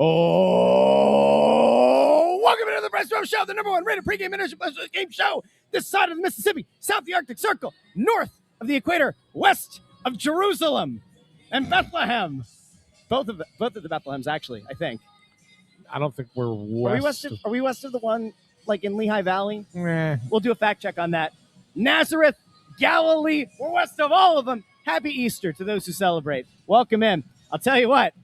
Oh, welcome to the Press Row Show, the number one rated pregame intermission game show this side of the Mississippi, south of the Arctic Circle, north of the equator, west of Jerusalem and Bethlehem. Both of the Bethlehems, actually, I think. I don't think we're west. Are we west of the one like in Lehigh Valley? Nah. We'll do a fact check on that. Nazareth, Galilee, we're west of all of them. Happy Easter to those who celebrate. Welcome in. I'll tell you what.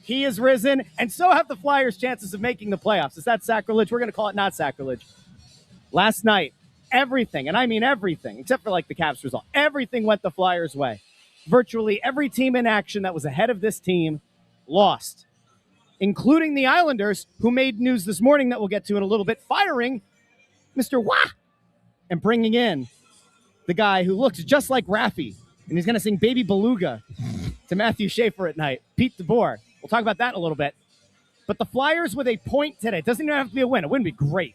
He is risen, and so have the Flyers' chances of making the playoffs. Is that sacrilege? We're going to call it not sacrilege. Last night, everything, and I mean everything, except for like the Caps result, everything went the Flyers' way. Virtually every team in action that was ahead of this team lost, including the Islanders, who made news this morning that we'll get to in a little bit, firing Mr. Wah and bringing in the guy who looks just like Raffi, and he's going to sing Baby Beluga to Matthew Schaefer at night, Pete DeBoer. We'll talk about that in a little bit. But the Flyers with a point today, it doesn't even have to be a win. A win would be great.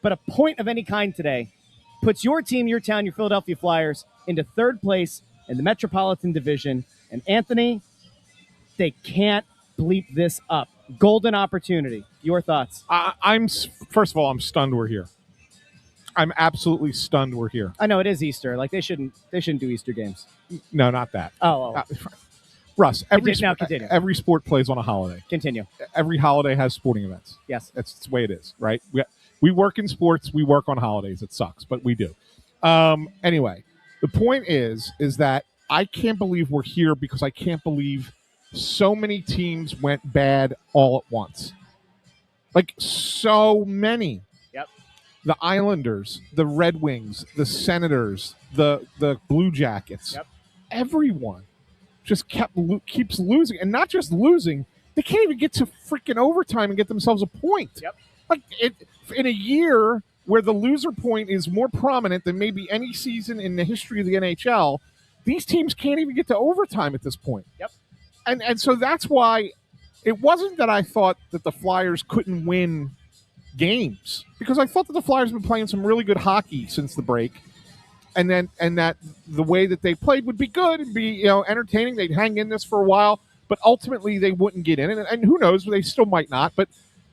But a point of any kind today puts your team, your town, your Philadelphia Flyers into third place in the Metropolitan Division. And Anthony, they can't bleep this up. Golden opportunity. Your thoughts? First of all, I'm stunned we're here. I'm absolutely stunned we're here. I know it is Easter. Like they shouldn't do Easter games. No, not that. Oh. Russ, every sport plays on a holiday. Continue. Every holiday has sporting events. Yes. That's the way it is, right? We work in sports. We work on holidays. It sucks, but we do. Anyway, the point is that I can't believe we're here because I can't believe so many teams went bad all at once. Like so many. Yep. The Islanders, the Red Wings, the Senators, the Blue Jackets. Yep. Everyone just keeps losing, and not just losing, they can't even get to freaking overtime and get themselves a point. Yep. Like in a year where the loser point is more prominent than maybe any season in the history of the NHL, these teams can't even get to overtime at this point. Yep. And so that's why it wasn't that I thought that the Flyers couldn't win games, because I thought that the Flyers have been playing some really good hockey since the break. And that the way that they played would be good and be entertaining. They'd hang in this for a while, but ultimately they wouldn't get in. And who knows, they still might not. But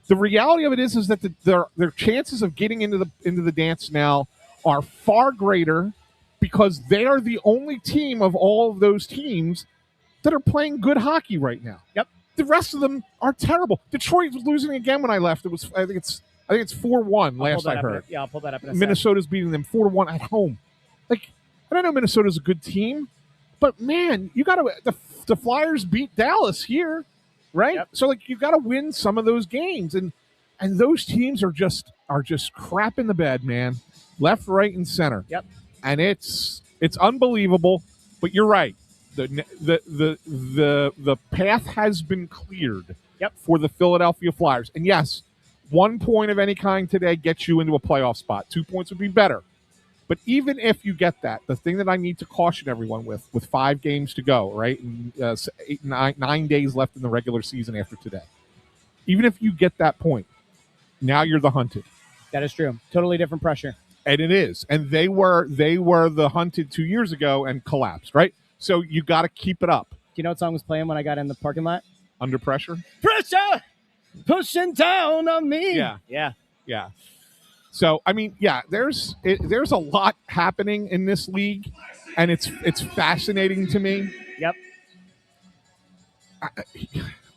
the reality of it is that their chances of getting into the dance now are far greater because they are the only team of all of those teams that are playing good hockey right now. Yep. The rest of them are terrible. Detroit was losing again when I left. I think it's 4-1 last I heard. I'll pull that up in a second. Minnesota's beating them 4-1 at home. Like, I don't know, Minnesota's a good team, but man, you got to the Flyers beat Dallas here, right? Yep. So like you got to win some of those games, and those teams are just crap in the bed, man, left, right, and center. Yep. And it's unbelievable. But you're right. The path has been cleared. Yep. For the Philadelphia Flyers, and yes, 1 point of any kind today gets you into a playoff spot. 2 points would be better. But even if you get that, the thing that I need to caution everyone with 5 games to go, right, and 9 days left in the regular season after today, even if you get that point, now you're the hunted. That is true. Totally different pressure. And it is. And they were the hunted 2 years ago and collapsed, right? So you got to keep it up. Do you know what song was playing when I got in the parking lot? Under Pressure? Pressure pushing down on me. Yeah. So, I mean, yeah, there's a lot happening in this league, and it's fascinating to me. Yep.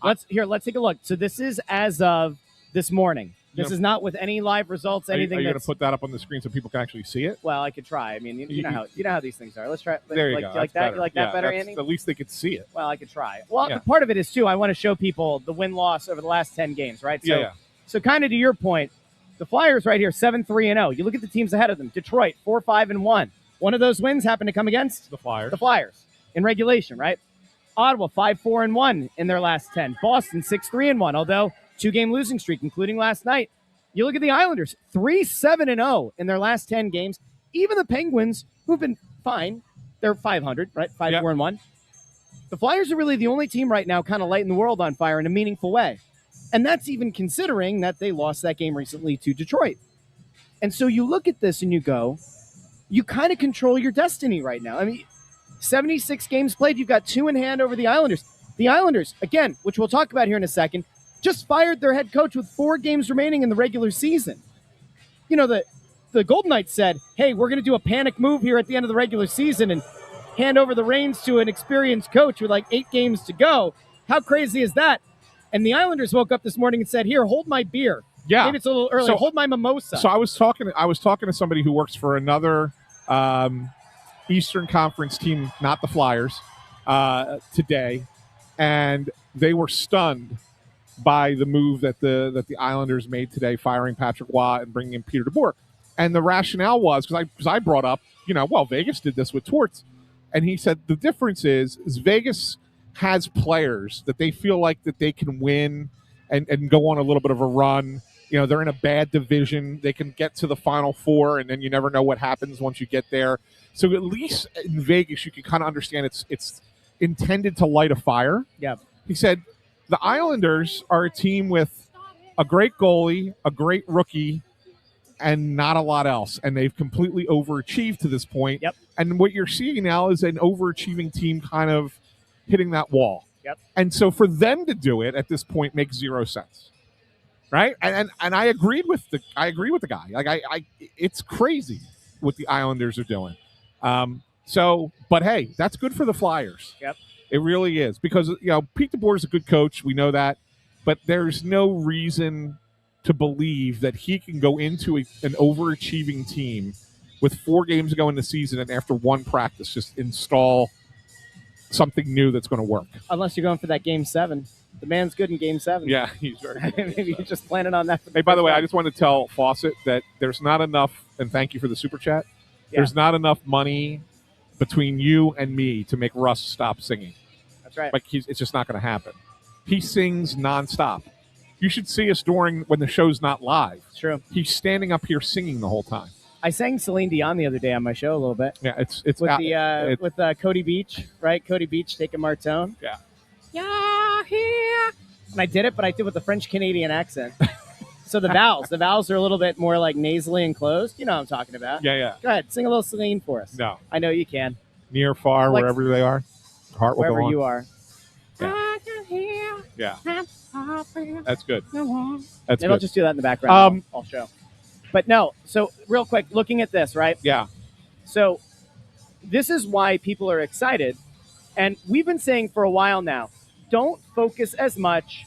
Let's take a look. So this is as of this morning. This is not with any live results, anything. Are you going to put that up on the screen so people can actually see it? Well, I could try. I mean, you know how these things are. Let's try. There you go. You like that? You like that better, Andy? Andy? At least they could see it. Well, I could try. Well, part of it is too. I want to show people the win-loss over the last 10 games, right? So, So kind of to your point, the Flyers right here, 7-3-0. You look at the teams ahead of them. Detroit 4-5-1. One of those wins happened to come against the Flyers. The Flyers in regulation, right? Ottawa 5-4-1 in their last 10. Boston 6-3-1. Although 2-game losing streak, including last night. You look at the Islanders, 3-7-0 in their last 10 games. Even the Penguins, who've been fine, they're 500, right? 5-4-1. The Flyers are really the only team right now kind of lighting the world on fire in a meaningful way. And that's even considering that they lost that game recently to Detroit. And so you look at this and you go, you kind of control your destiny right now. I mean, 76 games played, you've got 2 in hand over the Islanders. The Islanders, again, which we'll talk about here in a second, just fired their head coach with 4 games remaining in the regular season. You know, the Golden Knights said, hey, we're going to do a panic move here at the end of the regular season and hand over the reins to an experienced coach with like 8 games to go. How crazy is that? And the Islanders woke up this morning and said, here, hold my beer. Yeah. Maybe it's a little early. Hold my mimosa. So I was talking to somebody who works for another Eastern Conference team, not the Flyers, today, and they were stunned by the move that the Islanders made today, firing Patrick Waugh and bringing in Peter DeBoer. And the rationale was, because I brought up, Vegas did this with Torts, and he said the difference is Vegas has players that they feel like that they can win and go on a little bit of a run. They're in a bad division. They can get to the Final Four, and then you never know what happens once you get there. So at least in Vegas, you can kind of understand it's intended to light a fire. Yeah. He said the Islanders are a team with a great goalie, a great rookie, and not a lot else. And they've completely overachieved to this point. Yep. And what you're seeing now is an overachieving team kind of hitting that wall. Yep. And so for them to do it at this point makes 0 sense. Right? And I agree with the guy. Like it's crazy what the Islanders are doing. But hey, that's good for the Flyers. Yep. It really is, because Pete DeBoer is a good coach. We know that, but there's no reason to believe that he can go into an overachieving team with 4 games to go in the season and after 1 practice just install something new that's going to work. Unless you're going for that Game 7. The man's good in Game 7. Yeah, he's very good. Maybe you're just planning on that. Hey, by the way, I just want to tell Fawcett that there's not enough, and thank you for the super chat. Yeah. There's not enough money between you and me to make Russ stop singing. That's right. Like it's just not going to happen. He sings nonstop. You should see us when the show's not live. It's true. He's standing up here singing the whole time. I sang Celine Dion the other day on my show a little bit. Yeah, it's with Cody Beach, right? Cody Beach taking Martone. Yeah. Yeah, here. And I did it, but I did it with a French Canadian accent. So the vowels are a little bit more like nasally enclosed. You know what I'm talking about. Yeah. Go ahead, sing a little Celine for us. No, I know you can. Near, far, wherever they are. Heart will wherever go on. you are. Yeah. I can hear. Yeah. That's good. That's Maybe good. I'll just do that in the background. I'll show. But no, so real quick, looking at this, right? Yeah. So this is why people are excited. And we've been saying for a while now, don't focus as much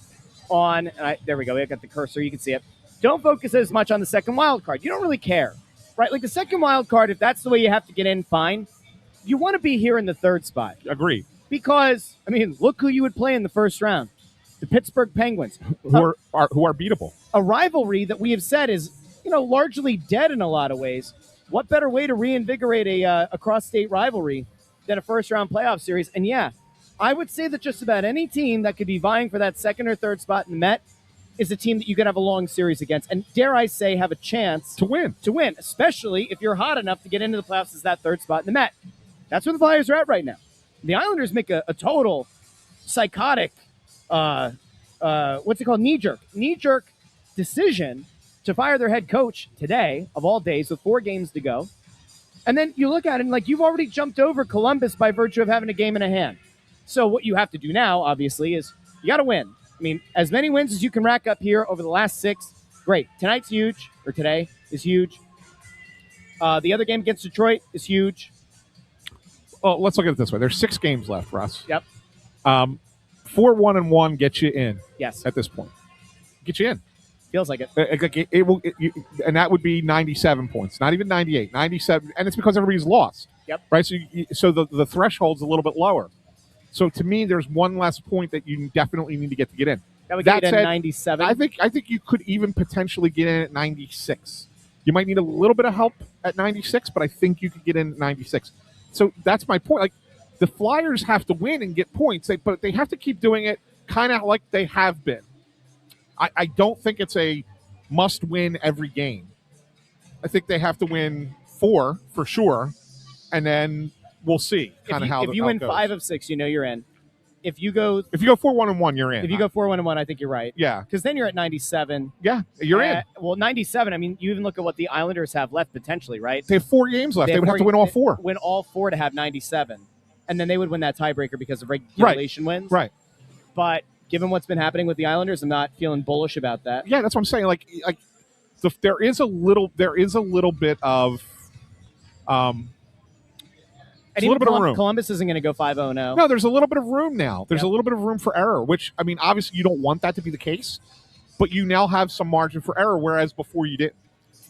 on, there we go, I got the cursor, you can see it. Don't focus as much on the second wild card. You don't really care, right? Like the second wild card, if that's the way you have to get in, fine. You want to be here in the 3rd spot. Agreed. Because, look who you would play in the first round. The Pittsburgh Penguins. Who are beatable. A rivalry that we have said is, largely dead in a lot of ways. What better way to reinvigorate a cross-state rivalry than a first-round playoff series? And yeah, I would say that just about any team that could be vying for that 2nd or 3rd spot in the Met is a team that you could have a long series against. And dare I say, have a chance to win, especially if you're hot enough to get into the playoffs as that 3rd spot in the Met. That's where the Flyers are at right now. The Islanders make a total psychotic, knee-jerk decision to fire their head coach today, of all days, with 4 games to go. And then you look at it and, you've already jumped over Columbus by virtue of having a game in a hand. So what you have to do now, obviously, is you got to win. As many wins as you can rack up here over the last 6, great. Today is huge. The other game against Detroit is huge. Well, let's look at it this way. There's 6 games left, Russ. Yep. 4-1-1 gets you in. Yes. At this point. Get you in. Feels like it. It will, and that would be 97 points, not even 98, 97, and it's because everybody's lost. Yep. Right. So the threshold's a little bit lower. So to me, there's one less point that you definitely need to get in. That would get you to 97. I think you could even potentially get in at 96. You might need a little bit of help at 96, but I think you could get in at 96. So that's my point. Like the Flyers have to win and get points, but they have to keep doing it kind of like they have been. I don't think it's a must-win every game. I think they have to win 4 for sure, and then we'll see kind of how. If you win 5 of 6, you're in. If you go 4-1-1, you're in. If you go 4-1-1, I think you're right. Yeah, because then you're at 97. Yeah, you're in. Well, 97. You even look at what the Islanders have left potentially, right? They have 4 games left. They would have to win all 4. Win all 4 to have 97, and then they would win that tiebreaker because of regulation wins. Right. But given what's been happening with the Islanders, I'm not feeling bullish about that. Yeah, that's what I'm saying. There is a little bit of And a little bit of room. Columbus isn't going to go 5-0 now. No, there's a little bit of room now. There's a little bit of room for error, which, I mean, obviously you don't want that to be the case, but you now have some margin for error, whereas before you didn't.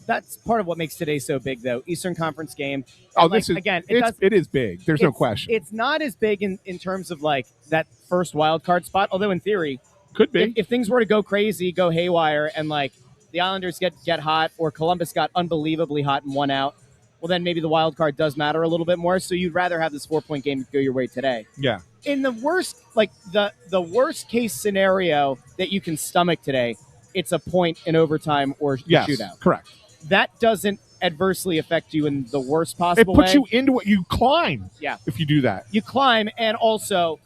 That's part of what makes today so big, though. Eastern Conference game. Oh, this is again. It is big. There's no question. It's not as big in terms of like that first wild card spot. Although in theory, could be if things were to go crazy, go haywire, and like the Islanders get hot, or Columbus got unbelievably hot and won out. Well, then maybe the wild card does matter a little bit more. So you'd rather have this 4-point game go your way today. Yeah. In the worst, like the worst case scenario that you can stomach today, it's a point in overtime or shootout. Correct. That doesn't adversely affect you in the worst possible way. It puts you into it. You climb. Yeah. If you do that. You climb, and also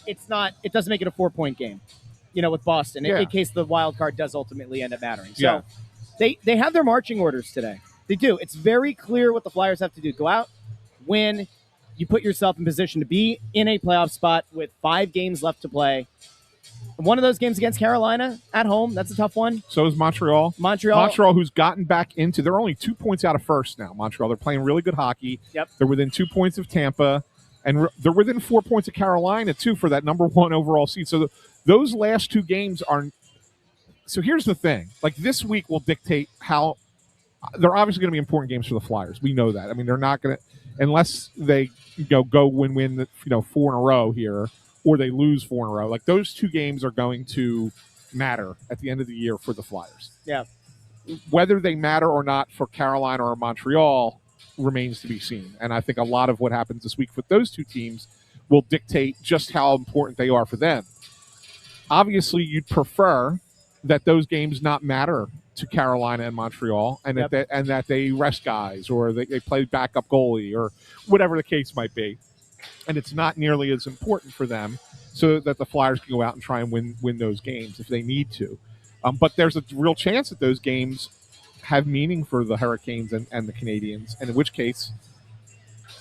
it doesn't make it a 4-point game, with Boston, in case the wild card does ultimately end up mattering. So they have their marching orders today. They do. It's very clear what the Flyers have to do. Go out, win. You put yourself in position to be in a playoff spot with 5 games left to play. One of those games against Carolina at home, that's a tough one. So is Montreal. Montreal, who's gotten back into – they're only 2 points out of first now, Montreal. They're playing really good hockey. Yep. They're within 2 points of Tampa, and they're within 4 points of Carolina, too, for that number 1 overall seed. So those last 2 games are – so here's the thing. Like, this week will dictate how – they're obviously going to be important games for the Flyers. We know that. I mean, they're not going to – unless they go win 4 in a row here, or they lose 4 in a row. Like, those 2 games are going to matter at the end of the year for the Flyers. Yeah. Whether they matter or not for Carolina or Montreal remains to be seen. And I think a lot of what happens this week with those 2 teams will dictate just how important they are for them. Obviously, you'd prefer that those games not matter to Carolina and Montreal, and that they rest guys, or they play backup goalie, or whatever the case might be. And it's not nearly as important for them, so that the Flyers can go out and try and win those games if they need to. But there's a real chance that those games have meaning for the Hurricanes and the Canadiens, and in which case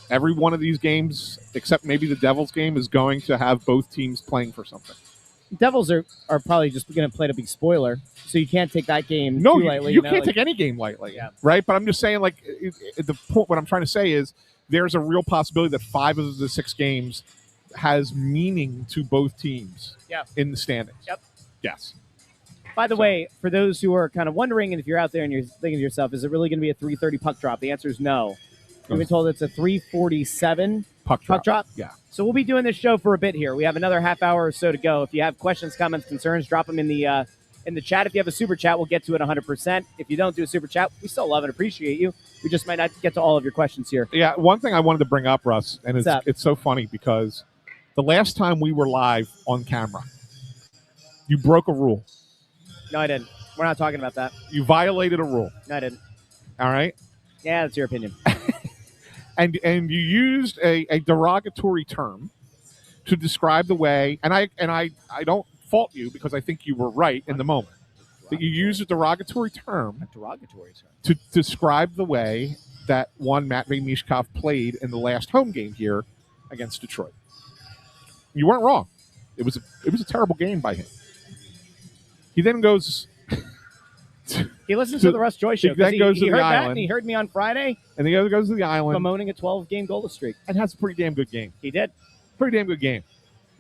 every one of these games, except maybe the Devils game, is going to have both teams playing for something. Devils are probably just going to play a big spoiler, so you can't take that game too lightly. You can't take any game lightly, right? But I'm just saying, like, the point. What I'm trying to say is there's a real possibility that 5 of the 6 games has meaning to both teams in the standings. Yep. Yes. By the way, for those who are kind of wondering, and if you're out there and you're thinking to yourself, is it really going to be a 3:30 puck drop? The answer is no. We've been told it's a 3:47 puck drop. Yeah. So we'll be doing this show for a bit here. We have another half hour or so to go. If you have questions, comments, concerns, drop them in the chat. If you have a super chat, we'll get to it 100%. If you don't do a super chat, we still love and appreciate you. We just might not get to all of your questions here. Yeah, one thing I wanted to bring up, Russ, and it's so funny because the last time we were live on camera, you broke a rule. No, I didn't. We're not talking about that. You violated a rule. No, I didn't. All right? Yeah, that's your opinion. And you used a derogatory term to describe the way, and I don't fault you because I think you were right in the moment. That you used a derogatory term to describe the way that one Matvei Michkov played in the last home game here against Detroit. You weren't wrong. It was a terrible game by him. He then goes. He listens to the Russ Joy show. He then goes to the island. island. And he heard me on Friday. And the other goes to the island. Bemoaning a 12-game goalless streak. And has a pretty damn good game. He did. Pretty damn good game.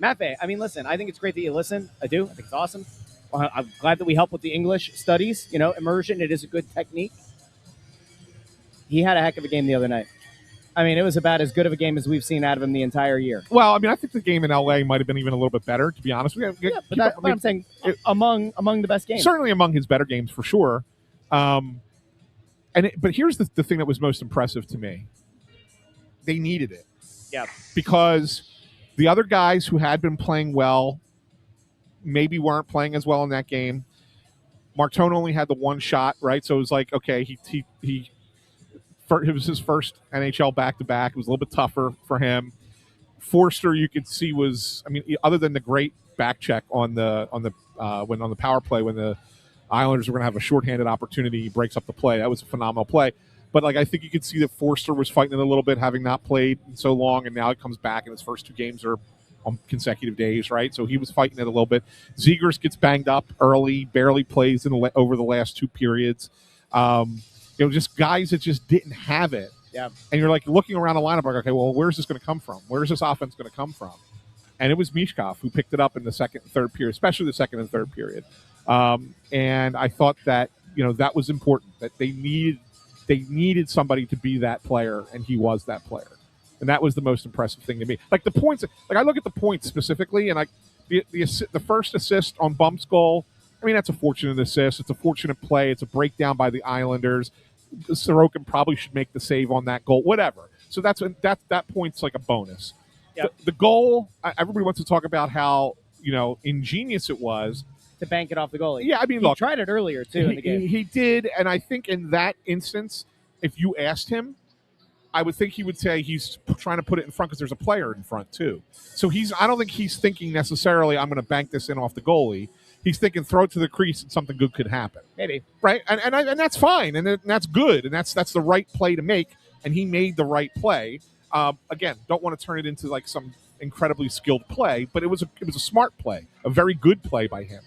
Matvei, I mean, listen, I think it's great that you listen. I do. I think it's awesome. I'm glad that we help with the English studies. Immersion, it is a good technique. He had a heck of a game the other night. I mean, it was about as good of a game as we've seen out of him the entire year. Well, I mean, I think the game in L.A. might have been even a little bit better, to be honest. But I'm saying among the best games. Certainly among his better games, for sure. But here's the thing that was most impressive to me. They needed it. Yeah. Because the other guys who had been playing well maybe weren't playing as well in that game. Martone only had the one shot, right? So it was like, okay, it was his first NHL back-to-back. It was a little bit tougher for him. Forster, you could see, was, I mean, other than the great back check on the power play when the Islanders were going to have a shorthanded opportunity, he breaks up the play. That was a phenomenal play. But I think you could see that Forster was fighting it a little bit, having not played in so long, and now he comes back, and his first 2 games are on consecutive days, right? So he was fighting it a little bit. Zegers gets banged up early, barely plays over the last 2 periods. Just guys that just didn't have it. Yeah. And you're like looking around the lineup like, okay, well, where's this going to come from? Where's this offense going to come from? And it was Michkov who picked it up in the second and third period, especially the second and third period. And I thought that, that was important, that they needed somebody to be that player, and he was that player. And that was the most impressive thing to me. Like the points, I look at the points specifically, and the first assist on Bump's goal, I mean, that's a fortunate assist. It's a fortunate play. It's a breakdown by the Islanders. Sorokin probably should make the save on that goal, whatever. So that point's like a bonus. Yep. The goal, everybody wants to talk about how, ingenious it was. To bank it off the goalie. Yeah, I mean, he look. tried it earlier, too, in the game. He did, and I think in that instance, if you asked him, I would think he would say he's trying to put it in front because there's a player in front, too. So I don't think he's thinking necessarily, I'm going to bank this in off the goalie. He's thinking throw it to the crease and something good could happen. Maybe. Right? And that's fine, and that's good, and that's the right play to make, and he made the right play. Again, don't want to turn it into like some incredibly skilled play, but it was a smart play, a very good play by him.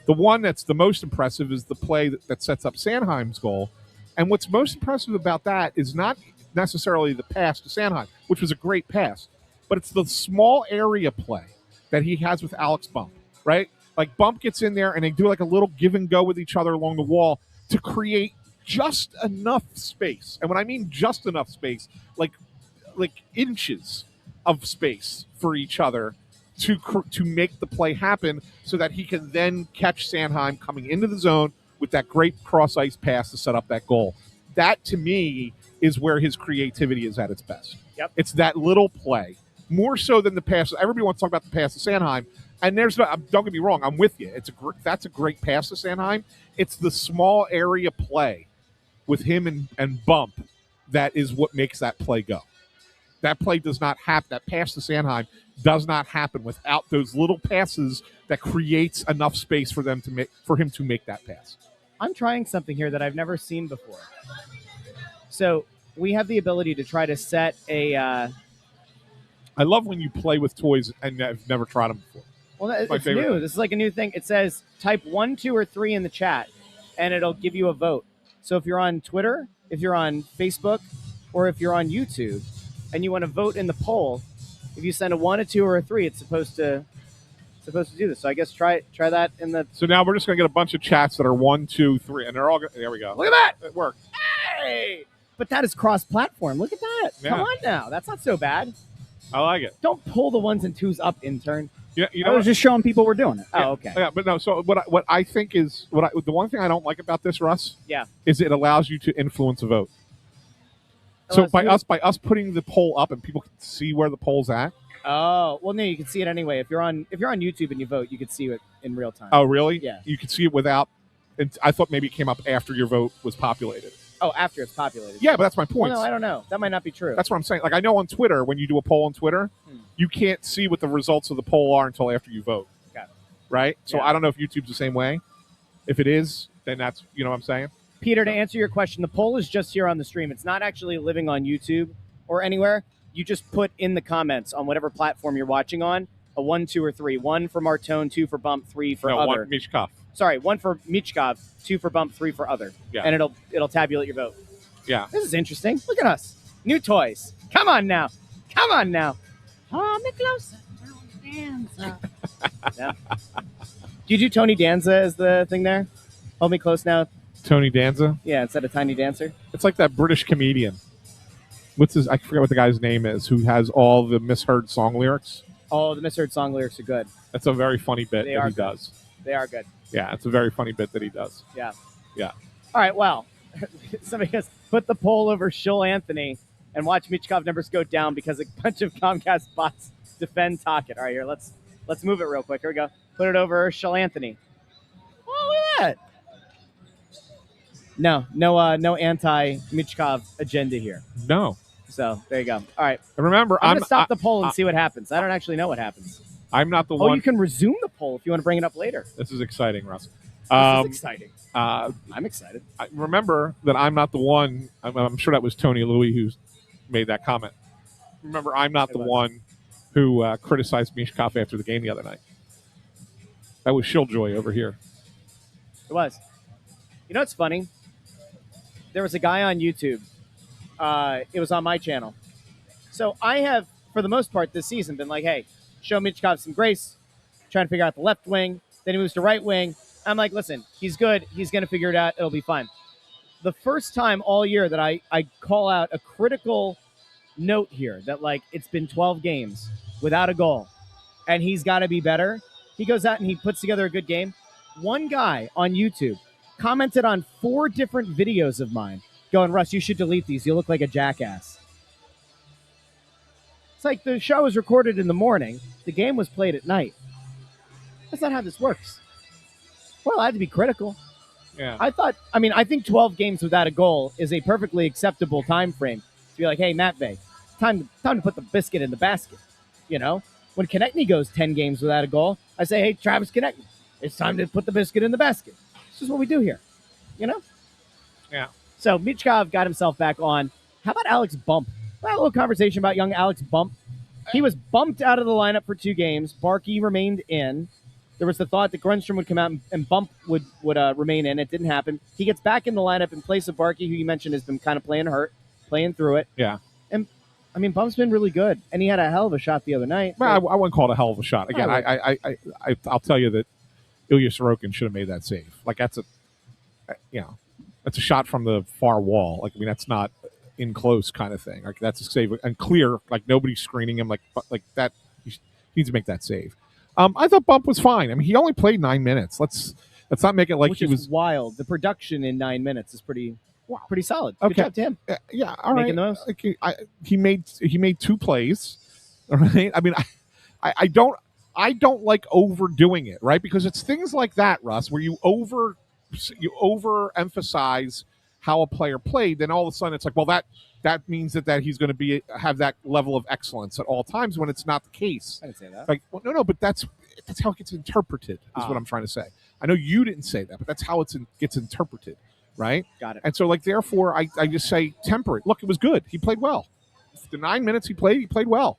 The one that's the most impressive is the play that sets up Sanheim's goal. And what's most impressive about that is not necessarily the pass to Sanheim, which was a great pass, but it's the small area play that he has with Alex Bump, right? Like Bump gets in there and they do like a little give and go with each other along the wall to create just enough space. And when I mean just enough space, like inches of space for each other to make the play happen so that he can then catch Sanheim coming into the zone with that great cross-ice pass to set up that goal. That, to me, is where his creativity is at its best. Yep. It's that little play, more so than the pass. Everybody wants to talk about the pass to Sanheim, and don't get me wrong, I'm with you. That's a great pass to Sanheim. It's the small area play with him and Bump that is what makes that play go. That play does not happen. That pass to Sanheim does not happen without those little passes that creates enough space for him to make that pass. I'm trying something here that I've never seen before. So we have the ability to try to set a. I love when you play with toys and I've never tried them before. Well, it's new. This is like a new thing. It says type 1, 2, or 3 in the chat, and it'll give you a vote. So if you're on Twitter, if you're on Facebook, or if you're on YouTube, and you want to vote in the poll, if you send a 1, a 2, or a 3, it's supposed to do this. So I guess try that in the. So now we're just going to get a bunch of chats that are 1, 2, 3, and they're all. There we go. Look at that. It worked. Hey, but that is cross-platform. Look at that. Yeah. Come on now. That's not so bad. I like it. Don't pull the 1s and 2s up, intern. Yeah, I was just showing people we're doing it. Oh, okay. Yeah, but no. So what I think is the one thing I don't like about this, Russ. Yeah. Is it allows you to influence a vote. So by us putting the poll up and people can see where the poll's at. Oh, well, no, you can see it anyway. If you're on YouTube and you vote, you can see it in real time. Oh, really? Yeah. You can see it without. I thought maybe it came up after your vote was populated. Oh, after it's populated. Yeah, but that's my point. Well, no, I don't know. That might not be true. That's what I'm saying. Like I know on Twitter, when you do a poll on Twitter, you can't see what the results of the poll are until after you vote. Got it. Right? So Yeah. I don't know if YouTube's the same way. If it is, then that's what I'm saying. Peter, to answer your question, the poll is just here on the stream. It's not actually living on YouTube or anywhere. You just put in the comments on whatever platform you're watching on a 1, 2, or 3. 1 for Martone, 2 for Bump, 3 for other. 1 Michkov. Sorry, 1 for Michkov, 2 for Bump, 3 for other. Yeah. And it'll tabulate your vote. Yeah. This is interesting. Look at us. New toys. Come on now. Hold me closer. Yeah. Do you do Tony Danza as the thing there? Hold me close now. Tony Danza? Yeah, instead of Tiny Dancer. It's like that British comedian. I forget what the guy's name is, who has all the misheard song lyrics. Oh, the misheard song lyrics are good. That's a very funny bit that he does. They are good. Yeah, it's a very funny bit that he does. Yeah. Yeah. All right, well, somebody has put the poll over Shull Anthony and watch Michkov numbers go down because a bunch of Comcast bots defend Tocchet. All right, here, let's move it real quick. Here we go. Put it over Shull Anthony. Oh, look at that. No anti-Michkov agenda here. No. So there you go. All right. And remember, I'm going to stop the poll and see what happens. I don't actually know what happens. I'm not the one. Oh, you can resume the poll if you want to bring it up later. This is exciting, Russ. This is exciting. I'm excited. Remember that I'm not the one. I'm sure that was Tony Louis who made that comment. Remember, I'm not the one who criticized Mishkov after the game the other night. That was Shilljoy over here. It was. You know what's funny? There was a guy on YouTube. It was on my channel. So I have, for the most part this season, been like, hey, show Michkov some grace, trying to figure out the left wing. Then he moves to right wing. I'm like, listen, he's good. He's going to figure it out. It'll be fine. The first time all year that I call out a critical note here that, like, it's been 12 games without a goal and he's got to be better. He goes out and he puts together a good game. One guy on YouTube commented on 4 different videos of mine going, Russ, you should delete these. You look like a jackass. It's like the show was recorded in the morning. The game was played at night. That's not how this works. Well, I had to be critical. Yeah. I think 12 games without a goal is a perfectly acceptable time frame to be like, hey, Matt Bay, time to put the biscuit in the basket. You know, when Konechny goes 10 games without a goal, I say, hey, Travis Konechny, it's time to put the biscuit in the basket. This is what we do here. You know? Yeah. So Michkov got himself back on. How about Alex Bump? We had a little conversation about young Alex Bump. He was bumped out of the lineup for 2 games. Barkey remained in. There was the thought that Grunstrom would come out and Bump would remain in. It didn't happen. He gets back in the lineup in place of Barkey, who you mentioned has been kind of playing hurt, playing through it. Yeah. And, I mean, Bump's been really good. And he had a hell of a shot the other night. Well, I wouldn't call it a hell of a shot. Again, I'll tell you that Ilya Sorokin should have made that save. Like, that's a shot from the far wall. Like, I mean, that's not in close kind of thing. Like, that's a save and clear. Like, nobody's screening him. Like that. He needs to make that save. I thought Bump was fine. I mean, he only played 9 minutes. Let's not make it like Which he was wild. The production in 9 minutes is pretty solid. Okay. Good job to him. Yeah, all right. Making those. Okay, he made 2 plays. All right. I mean, I don't like overdoing it, right? Because it's things like that, Russ, where you overemphasize how a player played, then all of a sudden it's like, well, that means that he's going to have that level of excellence at all times, when it's not the case. I didn't say that. Like, well, no, but that's how it gets interpreted. Is what I'm trying to say. I know you didn't say that, but that's how it gets interpreted, right? Got it. And so, like, therefore, I just say temper it. Look, it was good. He played well. The 9 minutes he played well.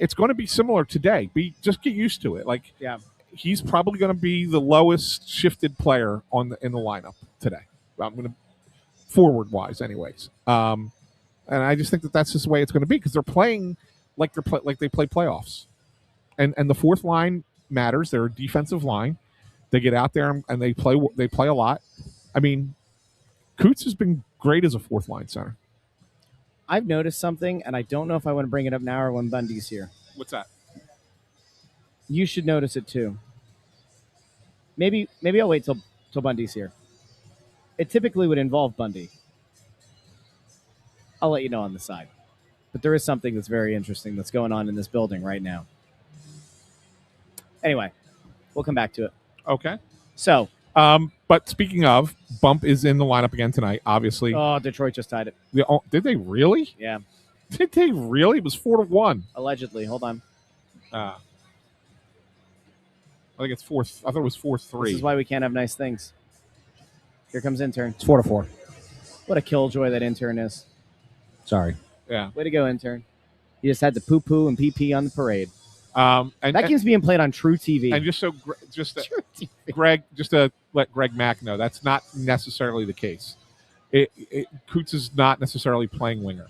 It's going to be similar today. Just get used to it. Like, yeah, he's probably going to be the lowest shifted player in the lineup today. I'm going to forward wise, anyways. And I just think that that's just the way it's going to be, because they're playing like they play playoffs, and the fourth line matters. They're a defensive line. They get out there and they play a lot. I mean, Coots has been great as a fourth line center. I've noticed something, and I don't know if I want to bring it up now or when Bundy's here. What's that? You should notice it too. Maybe I'll wait till Bundy's here. It typically would involve Bundy. I'll let you know on the side. But there is something that's very interesting that's going on in this building right now. Anyway, we'll come back to it. Okay. So, but speaking of, Bump is in the lineup again tonight, obviously. Oh, Detroit just tied it. Did they really? Yeah. Did they really? It was 4-1. Allegedly. Hold on. I think it's 4. I thought it was 4-3. This is why we can't have nice things. Here comes intern. It's 4-4. What a killjoy that intern is. Sorry. Yeah. Way to go, intern. You just had to poo-poo and pee-pee on the parade. And that game's being played on True TV. And Greg, just to let Greg Mack know, that's not necessarily the case. Coots is not necessarily playing winger.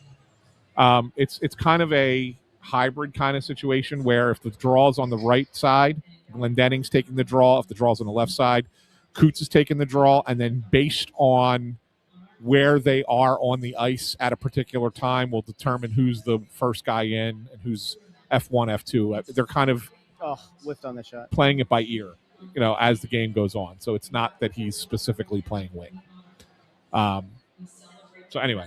It's kind of a hybrid kind of situation where if the draw's on the right side, Glendenning's taking the draw. If the draw's on the left side, Coots is taking the draw, and then based on where they are on the ice at a particular time will determine who's the first guy in and who's F1, F2. They're kind of whiffed on the shot, playing it by ear, as the game goes on. So it's not that he's specifically playing wing. So anyway,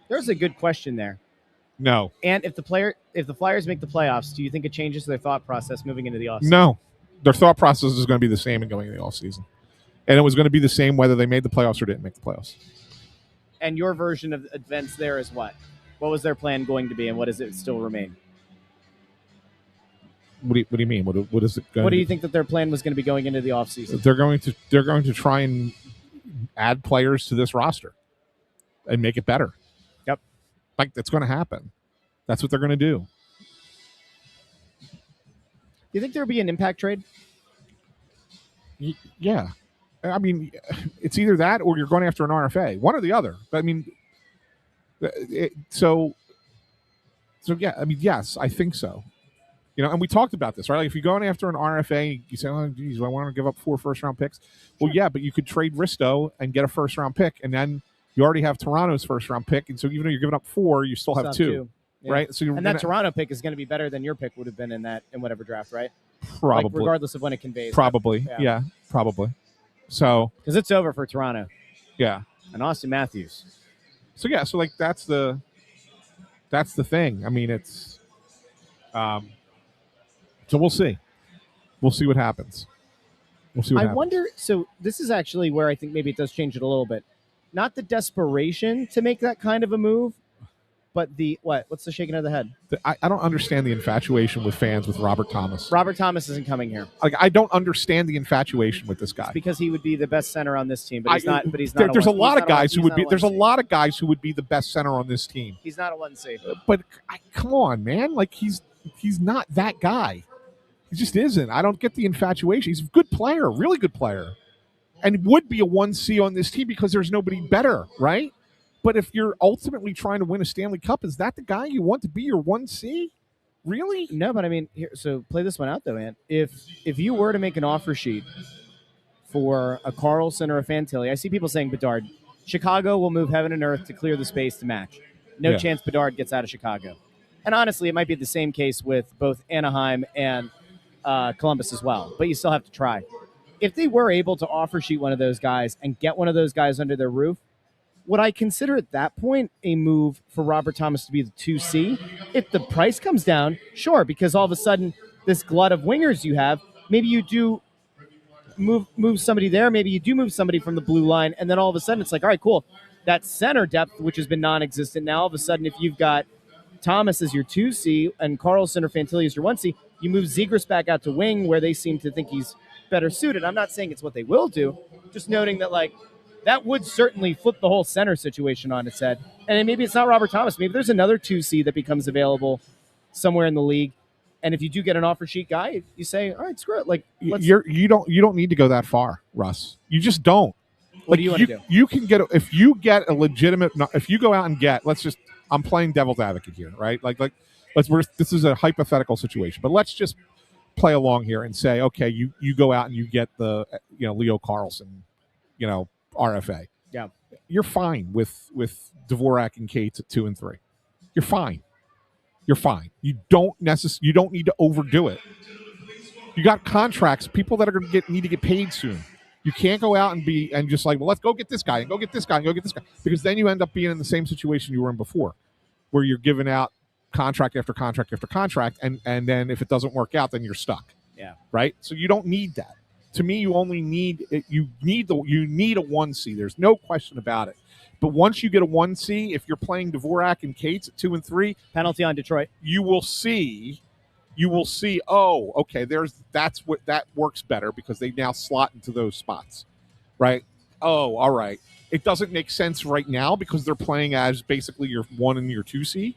there's a good question there. No. And if the Flyers make the playoffs, do you think it changes their thought process moving into the offseason? No. Their thought process is going to be the same in going into the offseason. And it was going to be the same whether they made the playoffs or didn't make the playoffs. And your version of events there is what? What was their plan going to be, and what does it still remain? What do you mean? What is it going? What do you think that their plan was going to be going into the offseason? They're going to try and add players to this roster and make it better. Yep. Like, that's going to happen. That's what they're going to do. you think there would be an impact trade? Yeah. I mean, it's either that or you're going after an RFA. One or the other. I mean, so yeah, I mean, yes, I think so. And we talked about this, right? Like if you're going after an RFA, you say, oh, geez, do I want to give up 4 first-round picks? Well, yeah, but you could trade Risto and get a first-round pick, and then you already have Toronto's first-round pick, and so even though you're giving up 4, you still have 2. Yeah. Right? So that Toronto pick is going to be better than your pick would have been in whatever draft, right? Probably. Like, regardless of when it conveys. Probably. Yeah, probably. So. Because it's over for Toronto. Yeah. And Austin Matthews. So, yeah, so like that's the thing. I mean, it's so we'll see. We'll see what happens. I wonder, so this is actually where I think maybe it does change it a little bit. Not the desperation to make that kind of a move, but what's the shaking of the head? I don't understand the infatuation with fans with Robert Thomas. Robert Thomas isn't coming here. Like I don't understand the infatuation with this guy. It's because he would be the best center on this team, but he's not. There's a lot of guys who would be. There's a lot of guys who would be the best center on this team. He's not a 1C. But come on, man! Like he's not that guy. He just isn't. I don't get the infatuation. He's a good player, really good player, and would be a 1C on this team because there's nobody better, right? But if you're ultimately trying to win a Stanley Cup, is that the guy you want to be your 1C? Really? No, but I mean, so play this one out, though, man. If you were to make an offer sheet for a Carlson or a Fantilli, I see people saying Bedard. Chicago will move heaven and earth to clear the space to match. No chance Bedard gets out of Chicago. And honestly, it might be the same case with both Anaheim and Columbus as well, but you still have to try. If they were able to offer sheet one of those guys and get one of those guys under their roof, would I consider at that point a move for Robert Thomas to be the 2C? If the price comes down, sure, because all of a sudden this glut of wingers you have, maybe you do move somebody there, maybe you do move somebody from the blue line, and then all of a sudden it's like, all right, cool. That center depth, which has been non-existent, now all of a sudden if you've got Thomas as your 2C and Carlson or Fantilli as your 1C, you move Zegras back out to wing where they seem to think he's better suited. I'm not saying it's what they will do, just noting that like that would certainly flip the whole center situation on its head. And then maybe it's not Robert Thomas. Maybe there's another 2C that becomes available somewhere in the league. And if you do get an offer sheet guy, you say, all right, screw it. Like you don't need to go that far, Russ. You just don't. What do you want to do? You can get if you get a legitimate. If you go out and get, I'm playing devil's advocate here, right? This is a hypothetical situation, but let's just play along here and say, okay, you go out and you get the Leo Carlson, RFA. Yeah, you're fine with Dvorak and Cates at 2 and 3. You're fine. You're fine. You don't need to overdo it. You got contracts, people that are going to need to get paid soon. You can't go out and just like, well, let's go get this guy and go get this guy and go get this guy, because then you end up being in the same situation you were in before, where you're giving out contract after contract after contract, and then if it doesn't work out, then you're stuck. Yeah. Right. So you don't need that. To me, you only need a 1C. There's no question about it. But once you get a 1C, if you're playing Dvorak and Cates at 2 and 3, penalty on Detroit, you will see. Oh, okay. That works better because they now slot into those spots, right? Oh, all right. It doesn't make sense right now because they're playing as basically your 1 and your 2C.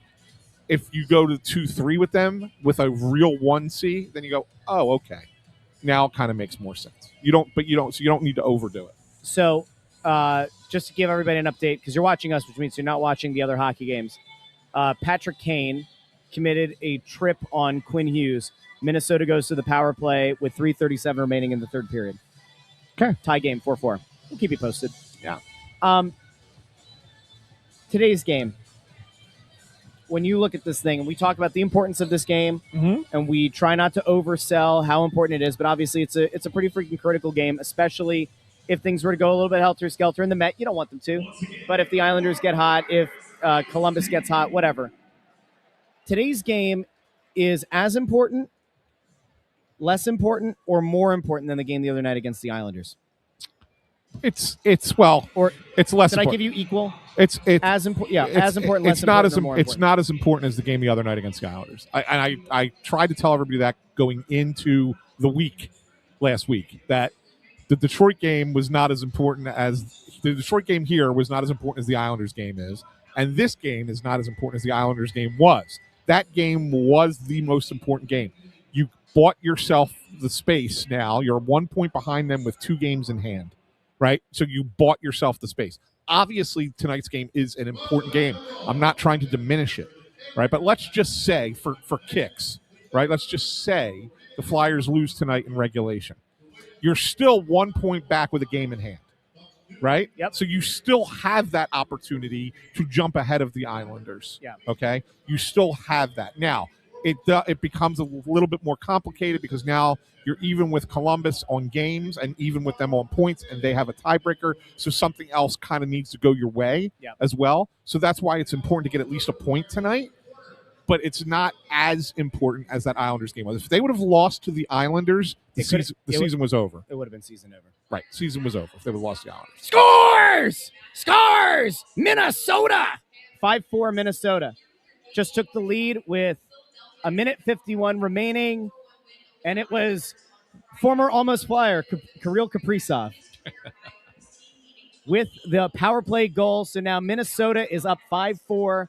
If you go to 2-3 with them with a real 1C, then you go, oh, okay. Now it kind of makes more sense. So you don't need to overdo it. So just to give everybody an update, because you're watching us, which means you're not watching the other hockey games. Patrick Kane committed a trip on Quinn Hughes. Minnesota goes to the power play with 3:37 remaining in the third period. Okay. Tie game 4-4. We'll keep you posted. Yeah. Today's game. When you look at this thing, and we talk about the importance of this game, and we try not to oversell how important it is, but obviously it's a pretty freaking critical game, especially if things were to go a little bit helter-skelter in the Met. You don't want them to. But if the Islanders get hot, if Columbus gets hot, whatever. Today's game is as important, less important, or more important than the game the other night against the Islanders. It's less. Did important. I give you equal? It's as important. Yeah, as important. Less it's not important, as more it's important. not as important as the game the other night against the Islanders. I tried to tell everybody that going into the week last week, that the Detroit game was not as important as the Detroit game here was not as important as the Islanders game is, and this game is not as important as the Islanders game was. That game was the most important game. You bought yourself the space now. You're 1 point behind them with 2 games in hand, right? So you bought yourself the space. Obviously, tonight's game is an important game. I'm not trying to diminish it, right? But let's just say, for kicks, right? Let's just say the Flyers lose tonight in regulation. You're still 1 point back with a game in hand, right? Yep. So you still have that opportunity to jump ahead of the Islanders. Yeah. Okay? You still have that. Now, it becomes a little bit more complicated because now you're even with Columbus on games and even with them on points, and they have a tiebreaker. So something else kind of needs to go your way as well. So that's why it's important to get at least a point tonight. But it's not as important as that Islanders game was. If they would have lost to the Islanders, the season was over. It would have been season over. Right. Season was over if they would have lost to the Islanders. Scores! Minnesota! 5-4 Minnesota. Just took the lead with 1:51 remaining, and it was former almost Flyer, Kirill Kaprizov, with the power play goal. So now Minnesota is up 5-4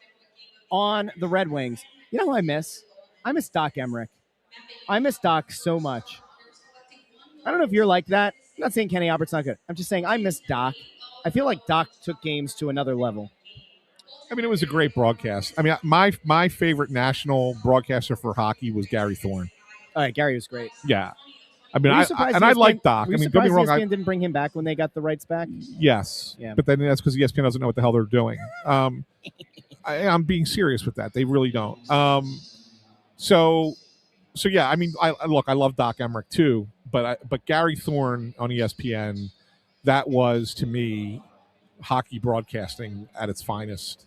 on the Red Wings. You know who I miss? I miss Doc Emmerich. I miss Doc so much. I don't know if you're like that. I'm not saying Kenny Albert's not good. I'm just saying I miss Doc. I feel like Doc took games to another level. I mean, it was a great broadcast. I mean, my favorite national broadcaster for hockey was Gary Thorne. All right, Gary was great. Yeah. I mean, I like Doc. Were you don't be wrong. ESPN didn't bring him back when they got the rights back? Yes. Yeah. But then that's because ESPN doesn't know what the hell they're doing. I'm being serious with that. They really don't. So yeah. I mean, I love Doc Emmerich too, but Gary Thorne on ESPN, that was to me hockey broadcasting at its finest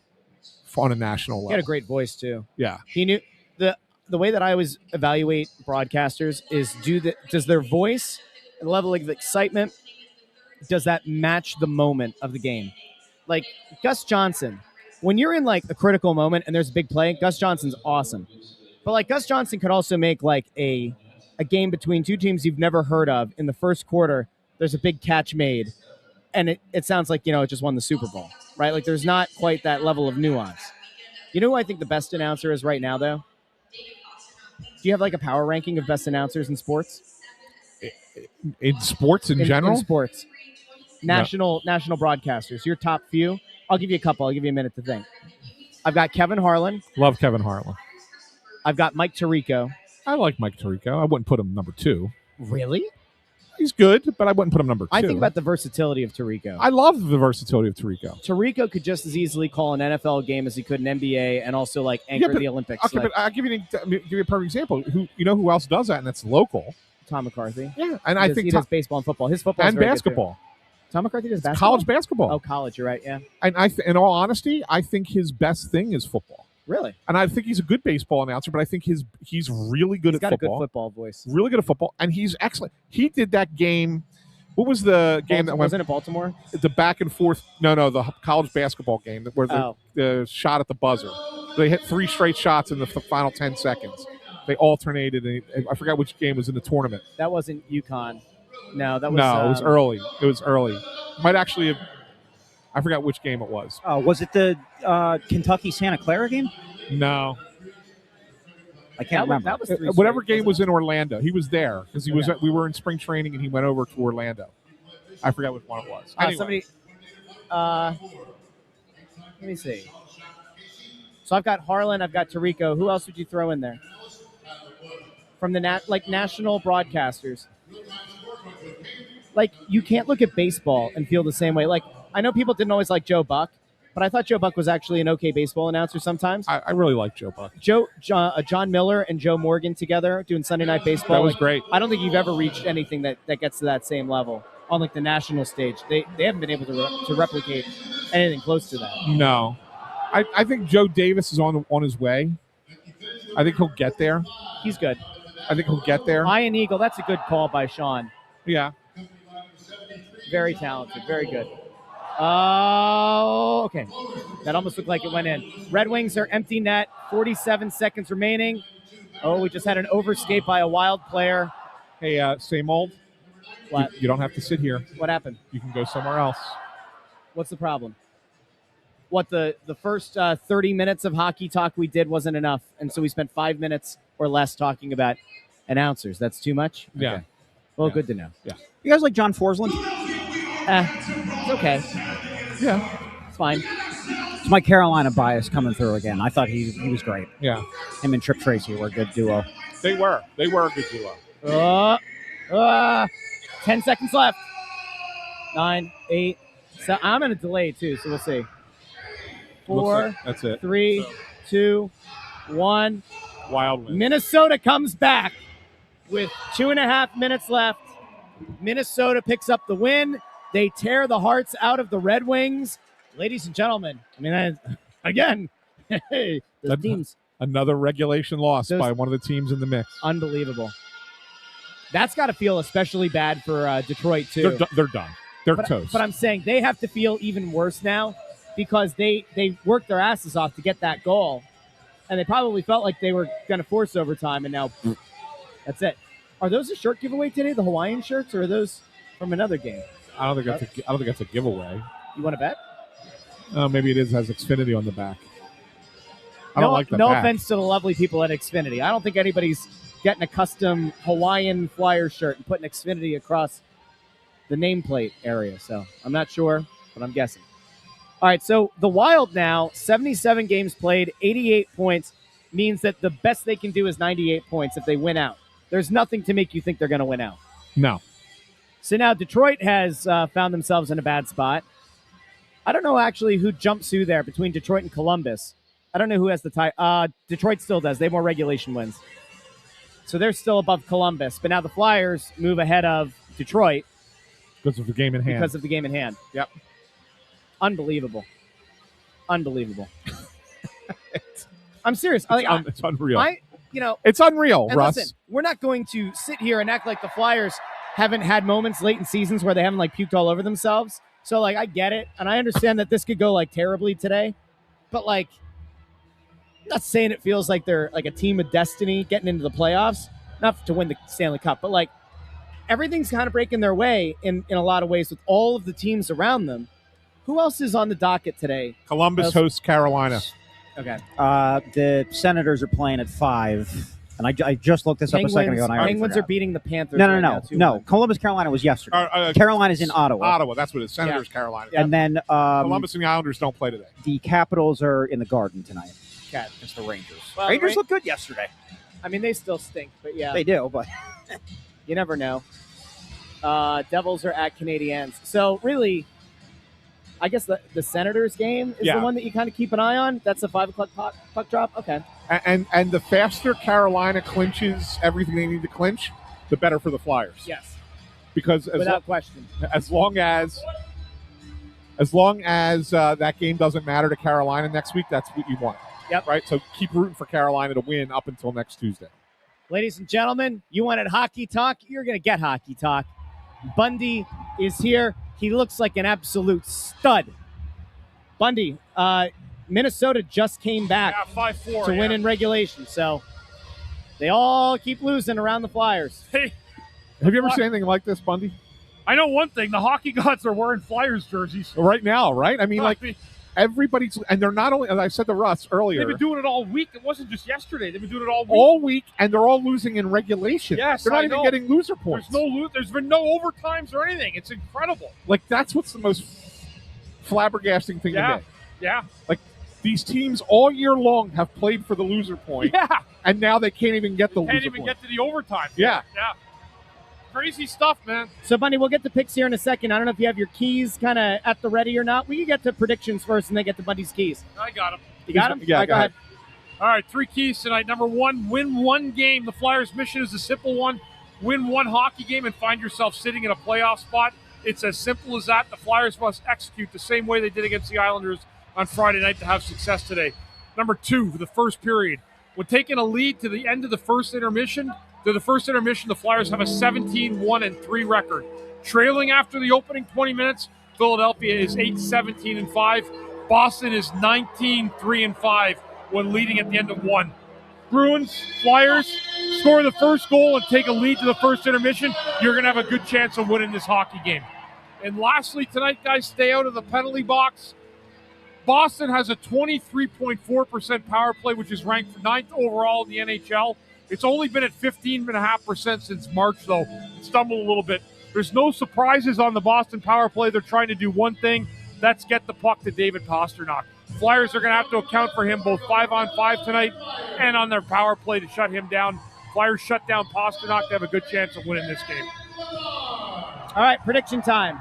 on a national level. He had a great voice too. Yeah. He knew the way that I always evaluate broadcasters is does their voice and level of excitement, does that match the moment of the game? Like Gus Johnson, when you're in like a critical moment and there's a big play, Gus Johnson's awesome. But like Gus Johnson could also make like a game between two teams you've never heard of in the first quarter. There's a big catch made, and it sounds like, it just won the Super Bowl, right? Like there's not quite that level of nuance. You know who I think the best announcer is right now, though? Do you have like a power ranking of best announcers in sports? In sports in general? In sports. National broadcasters. Your top few. I'll give you a couple. I'll give you a minute to think. I've got Kevin Harlan. Love Kevin Harlan. I've got Mike Tirico. I like Mike Tirico. I wouldn't put him number 2. Really? He's good, but I wouldn't put him number 2. I think about the versatility of Tirico. I love the versatility of Tirico. Tirico could just as easily call an NFL game as he could an NBA and also like anchor the Olympics. Okay, but I'll give you a perfect example. Who else does that, and that's local? Tom McCarthy. Yeah, and I think he does baseball and football. His football and basketball. Tom McCarthy does basketball? College basketball. Oh, college. You're right, yeah. And in all honesty, I think his best thing is football. Really? And I think he's a good baseball announcer, but I think he's really good at football. He's got a good football voice. Really good at football, and he's excellent. He did that game. What was the game that wasn't it Baltimore? The back and forth. No, the college basketball game where the shot at the buzzer. They hit 3 straight shots in the final 10 seconds. They alternated, and I forgot which game was in the tournament. That wasn't UConn. No, that was. No, it was early. It was early. Might actually have. I forgot which game it was. Was it the Kentucky Santa Clara game? No. I can't remember. That was whatever game was in Orlando. He was there because he was. We were in spring training, and he went over to Orlando. I forgot which one it was. Anyway. Let me see. So I've got Harlan. I've got Tirico. Who else would you throw in there from the national broadcasters? Like you can't look at baseball and feel the same way. Like I know people didn't always like Joe Buck. But I thought Joe Buck was actually an okay baseball announcer sometimes. I really like Joe Buck. John Miller and Joe Morgan together doing Sunday Night Baseball. That was great. I don't think you've ever reached anything that gets to that same level on like the national stage. They haven't been able to replicate anything close to that. No. I think Joe Davis is on his way. I think he'll get there. He's good. I think he'll get there. Iron Eagle, that's a good call by Sean. Yeah. Very talented. Very good. Oh, okay. That almost looked like it went in. Red Wings are empty net. 47 seconds remaining. Oh, we just had an overskate by a Wild player. Hey, same old. What? You don't have to sit here. What happened? You can go somewhere else. What's the problem? What, the first 30 minutes of hockey talk we did wasn't enough, and so we spent 5 minutes or less talking about announcers. That's too much? Yeah. Okay. Well, Yeah. good to know. You guys like John Forsland? It's okay. Yeah. It's fine. It's my Carolina bias coming through again. I thought he was great. Yeah. Him and Trip Tracy were a good duo. They were a good duo. 10 seconds left. 9, 8. So I'm in a delay, too, so we'll see. 4, like that's it. 3, 2, 1. Wild win. Minnesota comes back with 2.5 minutes left. Minnesota picks up the win. They tear the hearts out of the Red Wings. Ladies and gentlemen, I mean, again, hey, those teams. Another regulation loss by one of the teams in the mix. Unbelievable. That's got to feel especially bad for Detroit, too. They're done. They're toast. But I'm saying they have to feel even worse now because they worked their asses off to get that goal, and they probably felt like they were going to force overtime, and now that's it. Are those a shirt giveaway today, the Hawaiian shirts, or are those from another game? I don't think that's a giveaway. You want to bet? Maybe it has Xfinity on the back. I don't like that. No offense to the lovely people at Xfinity. I don't think anybody's getting a custom Hawaiian Flyer shirt and putting Xfinity across the nameplate area. So I'm not sure, but I'm guessing. All right, so the Wild now, 77 games played, 88 points, means that the best they can do is 98 points if they win out. There's nothing to make you think they're going to win out. No. So now Detroit has found themselves in a bad spot. I don't know actually who jumps who there between Detroit and Columbus. I don't know who has the tie. Detroit still does. They have more regulation wins. So they're still above Columbus. But now the Flyers move ahead of Detroit. Because of the game in hand. Yep. Unbelievable. I'm serious. It's unreal. It's unreal, Russ. Listen, we're not going to sit here and act like the Flyers haven't had moments late in seasons where they haven't puked all over themselves. So I get it, and I understand that this could go terribly today, but I'm not saying it feels like they're a team of destiny getting into the playoffs, not to win the Stanley Cup, but everything's kind of breaking their way in a lot of ways with all of the teams around them. Who else is on the docket today? Columbus hosts Carolina. Okay. The Senators are playing at 5. And I just looked this up a second ago. And I Penguins are beating the Panthers. No. Columbus, Carolina was yesterday. Carolina's in Ottawa. Ottawa, that's what it is. Senators, Carolina. And then Columbus and the Islanders don't play today. The Capitals are in the Garden tonight. Against the Rangers. Well, Rangers looked good yesterday. I mean, they still stink, but yeah. They do, but you never know. Devils are at Canadiens. So really, I guess the Senators game is the one that you kind of keep an eye on. That's a 5 o'clock puck drop. Okay. And the faster Carolina clinches everything they need to clinch, the better for the Flyers. Yes. Because without question, as long as that game doesn't matter to Carolina next week, that's what you want. Yep. Right. So keep rooting for Carolina to win up until next Tuesday. Ladies and gentlemen, you wanted hockey talk. You're going to get hockey talk. Bundy is here. He looks like an absolute stud. Bundy, Minnesota just came back 5-4 to win in regulation. So they all keep losing around the Flyers. Hey, have you ever seen anything like this, Bundy? I know one thing. The hockey gods are wearing Flyers jerseys. Right now, right? I mean, everybody's – and they're not only – as I said to Russ earlier. They've been doing it all week. It wasn't just yesterday. They've been doing it all week. All week, and they're all losing in regulation. Yes, they're not even getting loser points. There's been no overtimes or anything. It's incredible. That's what's the most flabbergasting thing to me. Yeah. These teams all year long have played for the loser point. Yeah. And now they can't even get the loser point. Can't even get to the overtime. Yeah. Yeah. Crazy stuff, man. So, Bundy, we'll get to picks here in a second. I don't know if you have your keys kind of at the ready or not. We can get to predictions first and then get to Bundy's keys. I got them. You got them? Yeah, go ahead. All right, 3 keys tonight. Number 1, win 1 game. The Flyers' mission is a simple one. Win 1 hockey game and find yourself sitting in a playoff spot. It's as simple as that. The Flyers must execute the same way they did against the Islanders on Friday night to have success today. Number 2, the first period. When taking a lead to the end of the first intermission, the Flyers have a 17-1-3 record. Trailing after the opening 20 minutes, Philadelphia is 8-17-5. Boston is 19-3-5 when leading at the end of 1. Bruins, Flyers, score the first goal and take a lead to the first intermission. You're going to have a good chance of winning this hockey game. And lastly tonight, guys, stay out of the penalty box. Boston has a 23.4% power play, which is ranked 9th overall in the NHL. It's only been at 15.5% since March, though. It stumbled a little bit. There's no surprises on the Boston power play. They're trying to do one thing. That's get the puck to David Pastrnak. Flyers are going to have to account for him both 5-on-5 tonight and on their power play to shut him down. Flyers shut down Pastrnak to have a good chance of winning this game. All right, prediction time.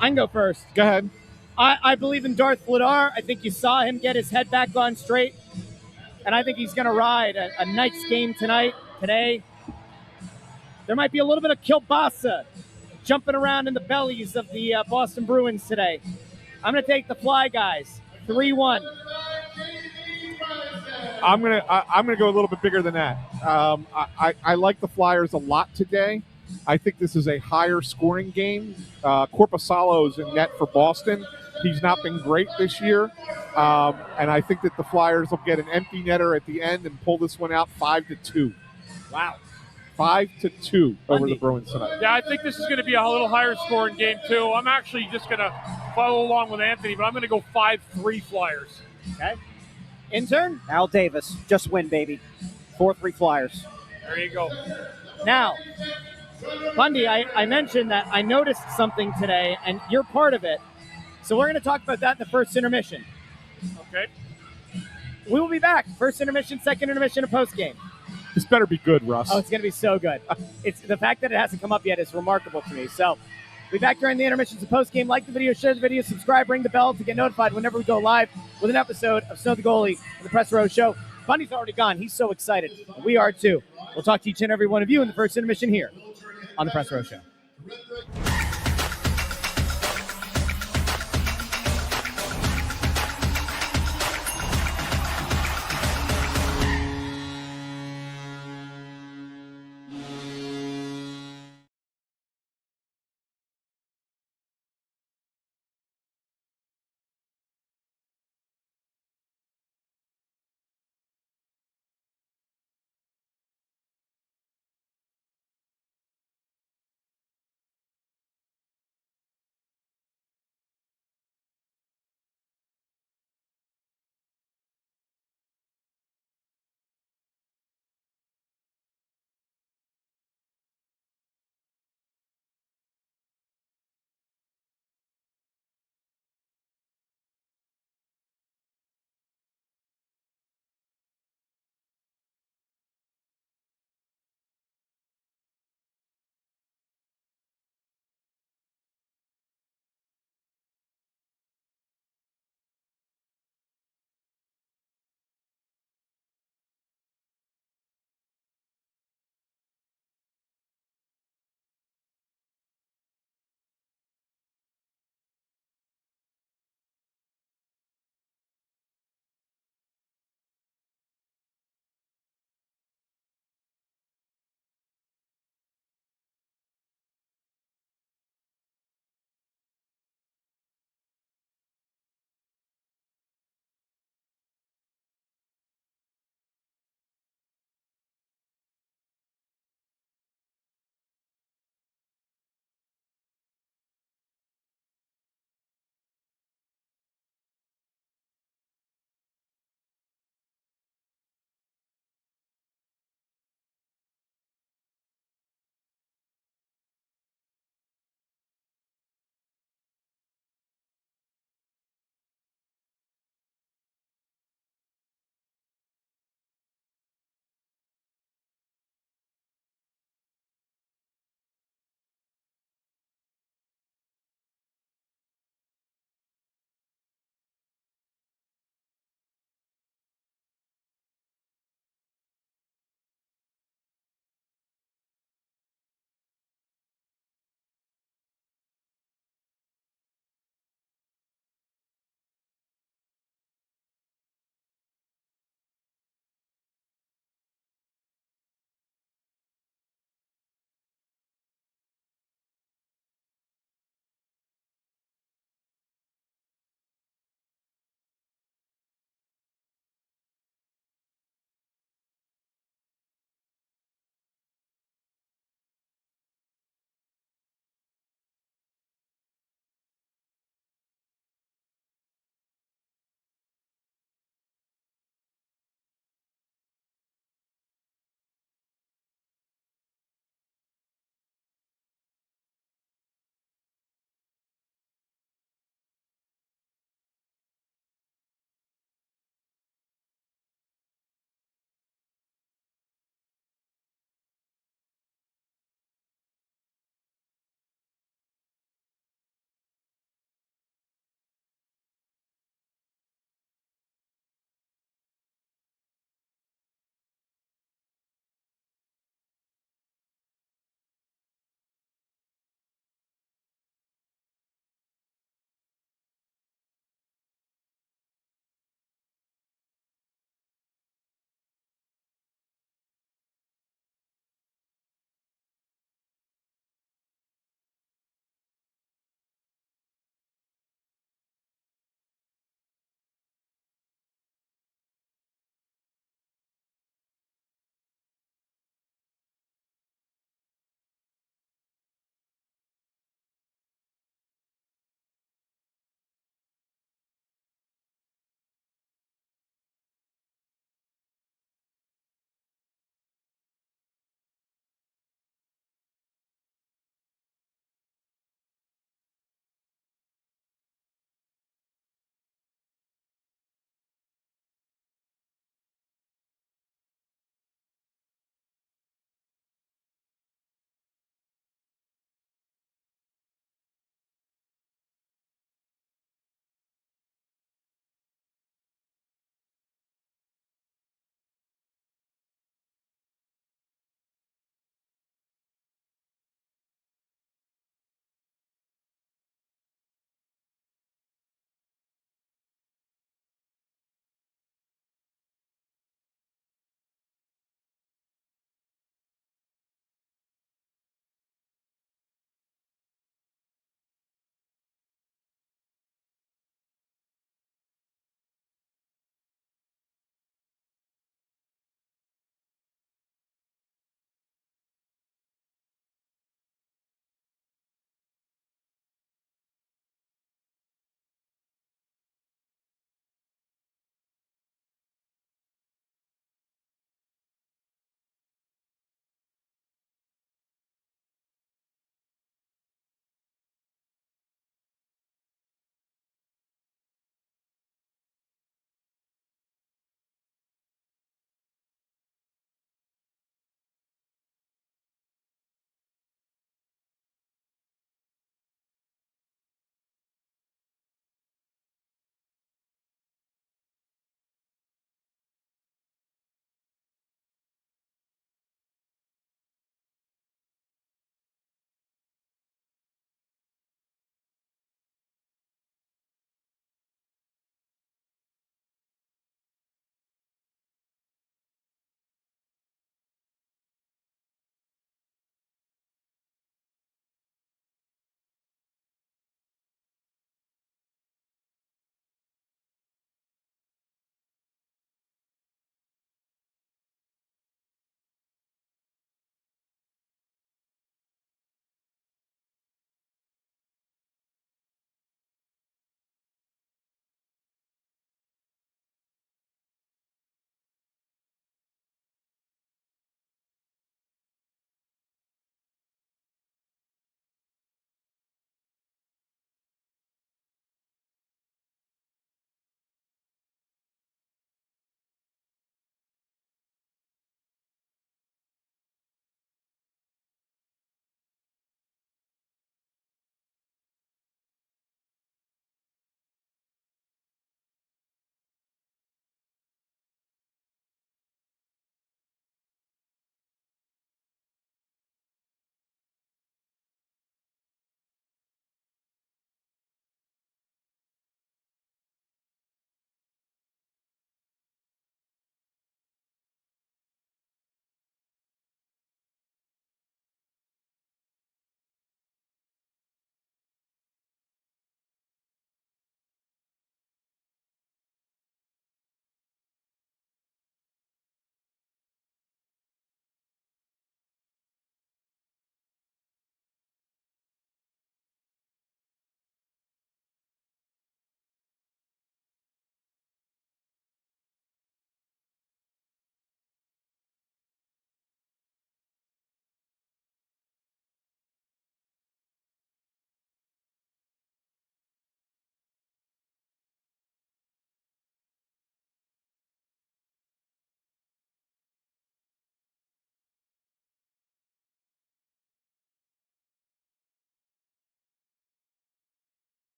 I can go first. Go ahead. I believe in Darth Vladar. I think you saw him get his head back on straight. And I think he's going to ride a nice game today. There might be a little bit of kielbasa jumping around in the bellies of the Boston Bruins today. I'm going to take the Fly guys, 3-1. I'm gonna go a little bit bigger than that. I like the Flyers a lot today. I think this is a higher scoring game. Korpisalo's in net for Boston. He's not been great this year, and I think that the Flyers will get an empty netter at the end and pull this one out 5-2. Wow. 5-2 over Bundy. the Bruins tonight. Yeah, I think this is going to be a little higher scoring game, too. I'm actually just going to follow along with Anthony, but I'm going to go 5-3 Flyers. Okay. Intern? Al Davis, just win, baby. 4-3 Flyers. There you go. Now, Bundy, I mentioned that I noticed something today, and you're part of it. So we're going to talk about that in the first intermission. Okay. We will be back. First intermission, second intermission, and postgame. This better be good, Russ. Oh, it's going to be so good. It's the fact that it hasn't come up yet is remarkable to me. So we'll be back during the intermissions and postgame. Like the video, share the video, subscribe, ring the bell to get notified whenever we go live with an episode of Snow the Goalie and the Press Row Show. Bundy's already gone. He's so excited. And we are too. We'll talk to each and every one of you in the first intermission here on the Press Row Show.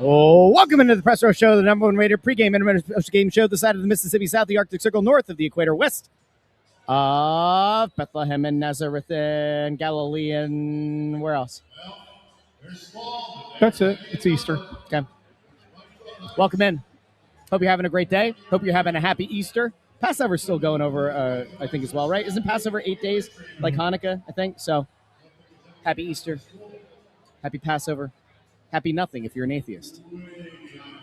Oh, welcome into the Press Row Show, the number one rated pregame and game show this side of the Mississippi, south of the Arctic Circle, north of the equator, west of Bethlehem and Nazareth and Galilee and where else? That's it. It's Easter. Okay. Welcome in. Hope you're having a great day. Hope you're having a happy Easter. Passover's still going over, I think, as well, right? Isn't Passover 8 days like Hanukkah, I think? So, happy Easter. Happy Passover. Happy nothing if you're an atheist.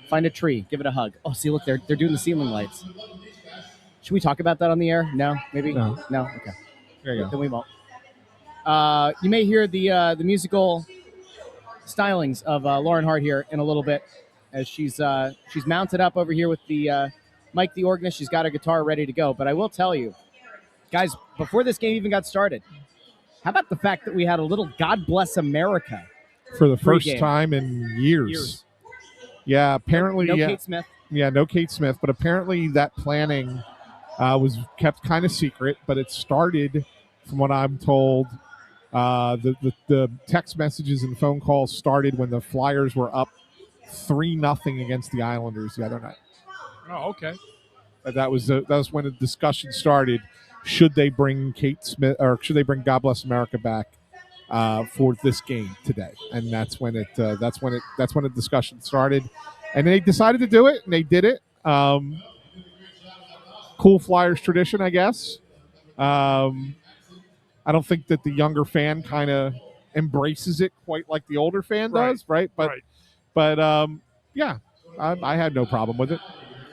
Find a tree. Give it a hug. Oh, see, look, they're doing the ceiling lights. Should we talk about that on the air? No? Maybe? No. Okay. There you go. Then we won't. You may hear the musical stylings of Lauren Hart here in a little bit as she's mounted up over here with the Mike the organist. She's got her guitar ready to go. But I will tell you, guys, before this game even got started, how about the fact that we had a little God Bless America For the first Pregame. time in years. Yeah, apparently. No yeah, Kate Smith. Yeah, no Kate Smith. But apparently that planning was kept kind of secret. But it started, from what I'm told, the text messages and phone calls started when the Flyers were up 3-0 against the Islanders the other night. Oh, okay. That was when the discussion started. Should they bring Kate Smith or should they bring God Bless America back for this game today? And that's when the discussion started. And they decided to do it, and they did it. Cool Flyers tradition, I guess. I don't think that the younger fan kind of embraces it quite like the older fan does, right? But yeah, I had no problem with it.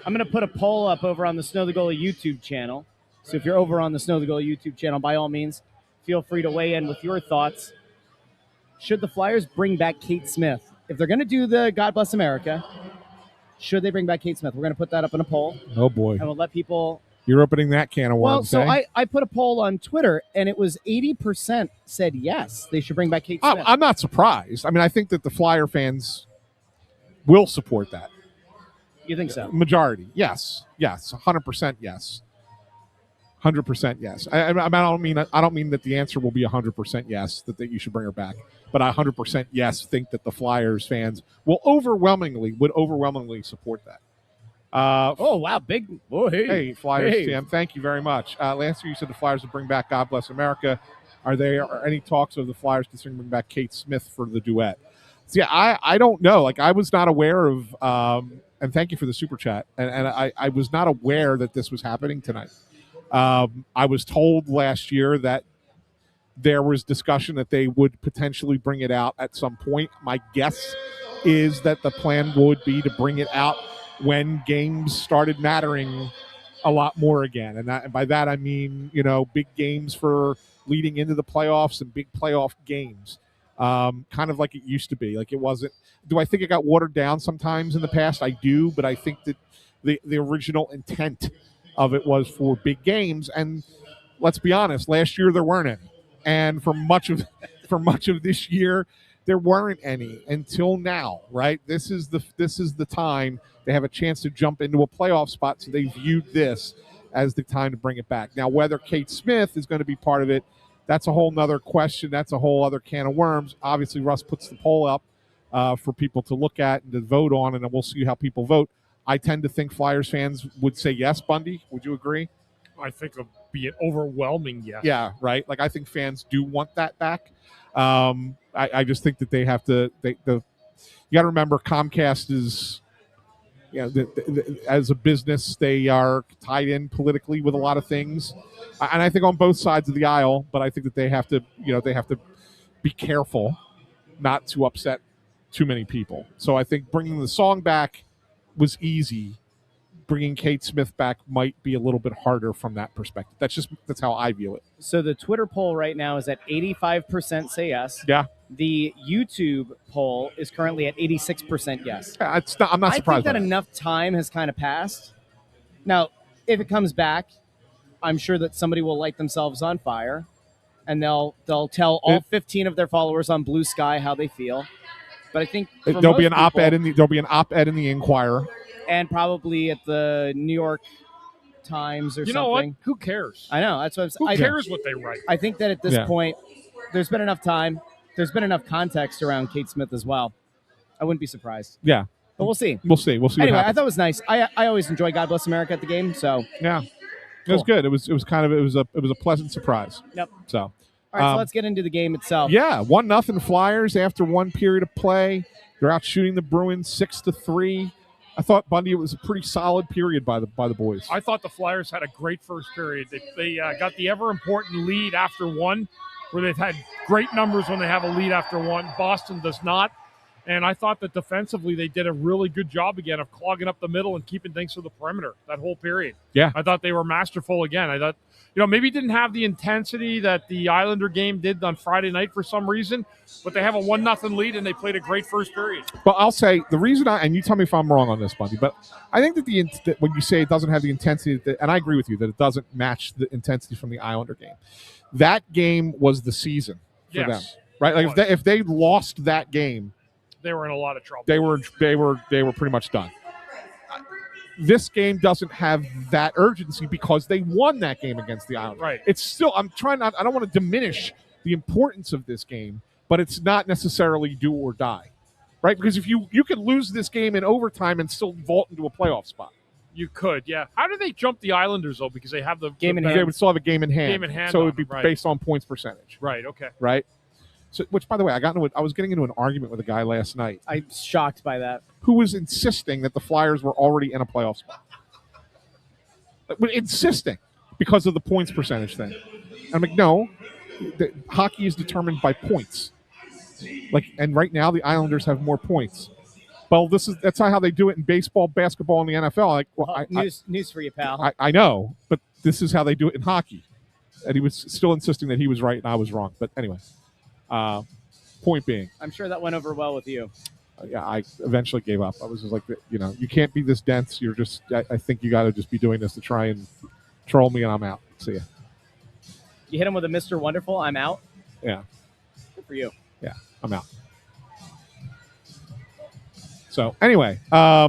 I'm going to put a poll up over on the Snow the Goalie YouTube channel. So if you're over on the Snow the Goalie YouTube channel, by all means, feel free to weigh in with your thoughts. Should the Flyers bring back Kate Smith? If they're going to do the God Bless America, should they bring back Kate Smith? We're going to put that up in a poll. Oh, boy. And we'll let people... You're opening that can of worms. Well, so I put a poll on Twitter, and it was 80% said yes, they should bring back Kate Smith. I'm not surprised. I mean, I think that the Flyer fans will support that. You think so? Majority, yes, 100% yes, 100% yes. I don't mean that the answer will be 100% yes that you should bring her back, but I 100% yes think that the Flyers fans would overwhelmingly support that. Oh wow, big! Oh, hey, Flyers fan, thank you very much. Last year you said the Flyers would bring back God Bless America. Are there any talks of the Flyers considering bringing back Kate Smith for the duet? So yeah, I don't know. Like I was not aware of. And thank you for the super chat. And I was not aware that this was happening tonight. I was told last year that there was discussion that they would potentially bring it out at some point. My guess is that the plan would be to bring it out when games started mattering a lot more again. And by that I mean, big games for leading into the playoffs and big playoff games. Kind of like it used to be. Like it wasn't. Do I think it got watered down sometimes in the past? I do, but I think that the original intent of it was for big games. And let's be honest, last year there weren't any, and for much of this year there weren't any until now. Right? This is the time they have a chance to jump into a playoff spot. So they viewed this as the time to bring it back. Now, whether Kate Smith is going to be part of it, that's a whole nother question. That's a whole other can of worms. Obviously, Russ puts the poll up for people to look at and to vote on, and then we'll see how people vote. I tend to think Flyers fans would say yes. Bundy, would you agree? I think it would be an overwhelming yes. Yeah, right. Like I think fans do want that back. I just think that they have to. You got to remember, Comcast is. As a business, they are tied in politically with a lot of things, and I think on both sides of the aisle. But I think that they have to, be careful not to upset too many people. So I think bringing the song back was easy. Bringing Kate Smith back might be a little bit harder from that perspective. That's how I view it. So the Twitter poll right now is at 85% say yes. Yeah. The YouTube poll is currently at 86% yes. I'm not surprised. I think that enough time has kind of passed. Now, if it comes back, I'm sure that somebody will light themselves on fire, and they'll tell all 15 of their followers on Blue Sky how they feel. But I think there'll be an op-ed in the Inquirer, and probably at the New York Times or something. You know what? Who cares? I know. That's what I'm saying. Who cares what they write? I think that at this point, there's been enough time. There's been enough context around Kate Smith as well. I wouldn't be surprised. Yeah. But we'll see. We'll see. We'll see. Anyway, what I happens. thought it was nice. I always enjoy God Bless America at the game. So Yeah. It was Cool. good. It was a pleasant surprise. Yep. So All right, so let's get into the game itself. yeah, 1-0 Flyers after one period of play. They're out shooting the Bruins 6-3. I thought, Bundy, it was a pretty solid period by the boys. I thought the Flyers had a great first period. They got the ever-important lead after one, where they've had great numbers when they have a lead after one. Boston does not. And I thought that defensively they did a really good job again of clogging up the middle and keeping things to the perimeter that whole period. Yeah. I thought they were masterful again. I thought, maybe didn't have the intensity that the Islander game did on Friday night for some reason, but they have a 1-0 lead and they played a great first period. But I'll say the reason and you tell me if I'm wrong on this, Bundy, but I think that when you say it doesn't have the intensity, and I agree with you that it doesn't match the intensity from the Islander game. That game was the season for them, right? Like if they lost that game, they were in a lot of trouble. They were pretty much done. This game doesn't have that urgency because they won that game against the Islanders. Right. It's still I don't want to diminish the importance of this game, but it's not necessarily do or die. Right? Because if you could lose this game in overtime and still vault into a playoff spot. You could, yeah. How do they jump the Islanders though? Because they have the game in hand. They would still have a game in hand. Game in hand. So it would be right. based on points percentage. Right, okay. Right? So, which, by the way, I was getting into an argument with a guy last night. I'm shocked by that. Who was insisting that the Flyers were already in a playoff spot. Insisting because of the points percentage thing. I'm like, no, hockey is determined by points. And right now the Islanders have more points. Well, that's not how they do it in baseball, basketball, and the NFL. News for you, pal. I know, but this is how they do it in hockey. And he was still insisting that he was right and I was wrong. But anyway. Point being, I'm sure that went over well with you. Yeah, I eventually gave up. I was just like, you can't be this dense. You're just, I think you got to just be doing this to try and troll me, and I'm out. See ya. You hit him with a Mr. Wonderful. I'm out. Yeah. Good for you. Yeah, I'm out. So anyway, how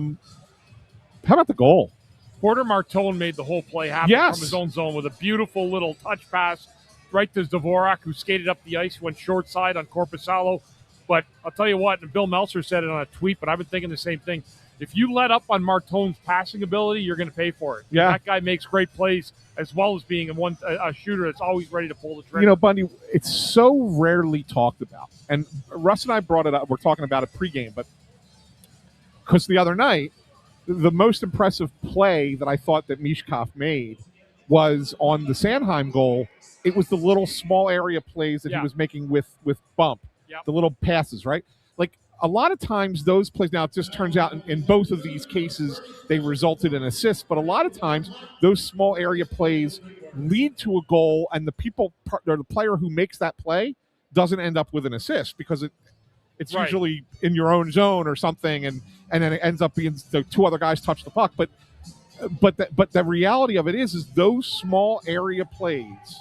about the goal? Porter Martone made the whole play happen from his own zone with a beautiful little touch pass right to Dvorak, who skated up the ice, went short side on Korpisalo. But I'll tell you what, and Bill Meltzer said it on a tweet, but I've been thinking the same thing. If you let up on Martone's passing ability, you're going to pay for it. Yeah. That guy makes great plays as well as being a shooter that's always ready to pull the trigger. Bundy, it's so rarely talked about. And Russ and I brought it up. We're talking about it pregame, but because the other night, the most impressive play that I thought that Mishkov made was on the Sanheim goal. It was the little small area plays that he was making with bump, the little passes, right? Like a lot of times those plays, now it just turns out in both of these cases they resulted in assists, but a lot of times those small area plays lead to a goal, and the player who makes that play doesn't end up with an assist because it's usually in your own zone or something, and then it ends up being the two other guys touch the puck. But the reality of it is those small area plays